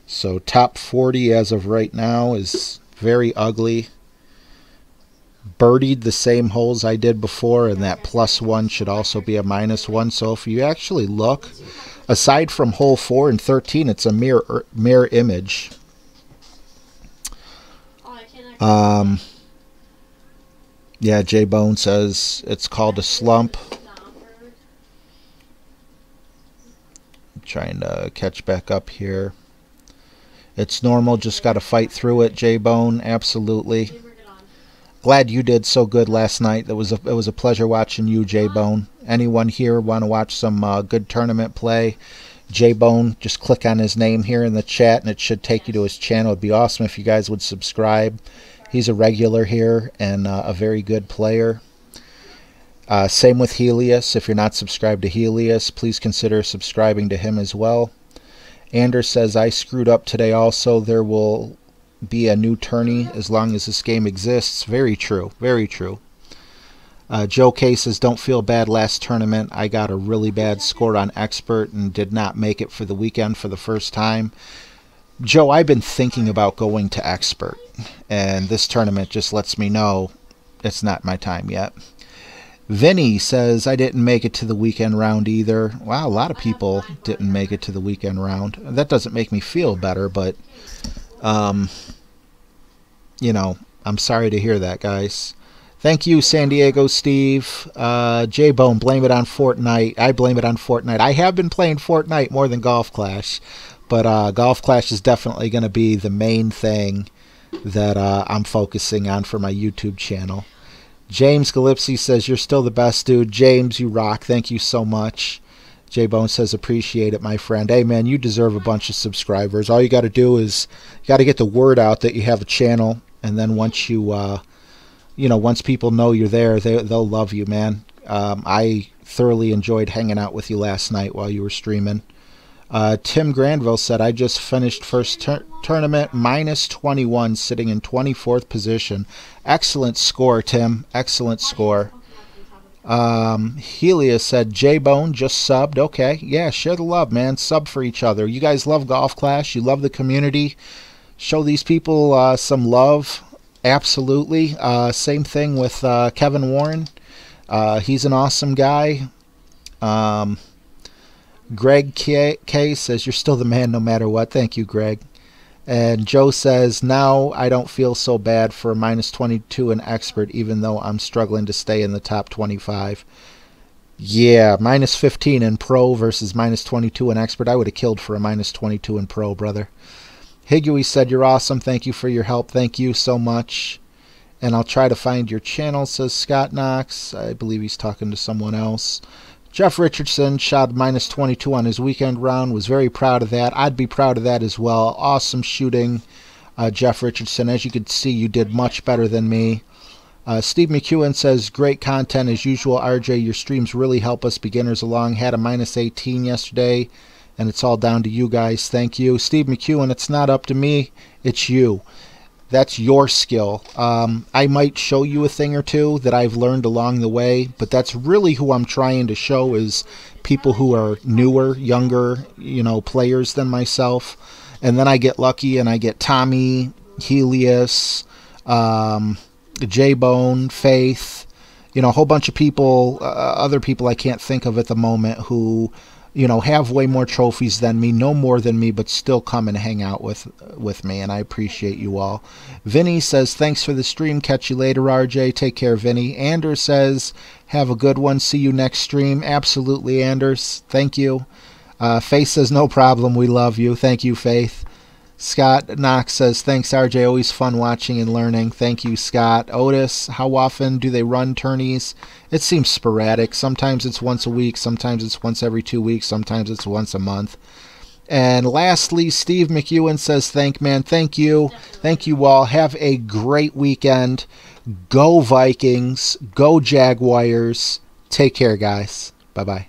So top 40 as of right now is very ugly. Birdied the same holes I did before, and that +1 should also be a -1. So if you actually look, aside from hole 4 and 13, it's a mirror image. Yeah, J-Bone says it's called a slump. I'm trying to catch back up here. It's normal, just got to fight through it, J-Bone, absolutely. Glad you did so good last night. It was a pleasure watching you, J-Bone. Anyone here want to watch some good tournament play? J-Bone, just click on his name here in the chat, and it should take you to his channel. It'd be awesome if you guys would subscribe. He's a regular here and a very good player. Same with Helios. If you're not subscribed to Helios, please consider subscribing to him as well. Anders says, I screwed up today also. There will be a new tourney as long as this game exists. Very true. Very true. Joe K says, don't feel bad last tournament. I got a really bad score on Expert and did not make it for the weekend for the first time. Joe, I've been thinking about going to Expert, and this tournament just lets me know it's not my time yet. Vinny says, I didn't make it to the weekend round either. Wow, a lot of people didn't make it to the weekend round. That doesn't make me feel better, but, you know, I'm sorry to hear that, guys. Thank you, San Diego Steve. J-Bone, blame it on Fortnite. I blame it on Fortnite. I have been playing Fortnite more than Golf Clash, but Golf Clash is definitely going to be the main thing that I'm focusing on for my YouTube channel. James Gillipsy says, you're still the best, dude. James, you rock. Thank you so much. J-Bone says, appreciate it, my friend. Hey, man, you deserve a bunch of subscribers. All you got to do is you got to get the word out that you have a channel, and then once you, you know, once people know you're there, they'll love you, man. I thoroughly enjoyed hanging out with you last night while you were streaming. Tim Granville said, I just finished first tournament, -21, sitting in 24th position. Excellent score, Tim. Excellent score. Helios said, J-Bone just subbed. Okay, yeah, share the love, man. Sub for each other. You guys love Golf Clash. You love the community. Show these people some love. Absolutely. Same thing with Kevin Warren. He's an awesome guy. Greg K says, you're still the man no matter what. Thank you, Greg. And Joe says, now I don't feel so bad for a -22 in Expert, even though I'm struggling to stay in the top 25. Yeah, -15 in Pro versus -22 in Expert. I would have killed for a -22 in Pro, brother. Higui said, you're awesome. Thank you for your help. Thank you so much. And I'll try to find your channel, says Scott Knox. I believe he's talking to someone else. Jeff Richardson shot -22 on his weekend round. Was very proud of that. I'd be proud of that as well. Awesome shooting, Jeff Richardson. As you can see, you did much better than me. Steve McEwen says, great content as usual. RJ, your streams really help us beginners along. Had a -18 yesterday, and it's all down to you guys. Thank you. Steve McEwen, it's not up to me. It's you. That's your skill. I might show you a thing or two that I've learned along the way, but that's really who I'm trying to show is people who are newer, younger, you know, players than myself. And then I get lucky and I get Tommy, Helios, J-Bone, Faith, you know, a whole bunch of people, other people I can't think of at the moment who, you know, have way more trophies than me, no more than me, but still come and hang out with me, and I appreciate you all. Vinny says, thanks for the stream. Catch you later, RJ. Take care, Vinny. Anders says, have a good one. See you next stream. Absolutely, Anders. Thank you. Faith says, no problem. We love you. Thank you, Faith. Scott Knox says, thanks, RJ. Always fun watching and learning. Thank you, Scott. Otis, how often do they run tourneys? It seems sporadic. Sometimes it's once a week. Sometimes it's once every 2 weeks. Sometimes it's once a month. And lastly, Steve McEwen says, thank you. Thank you all. Have a great weekend. Go Vikings. Go Jaguars. Take care, guys. Bye-bye.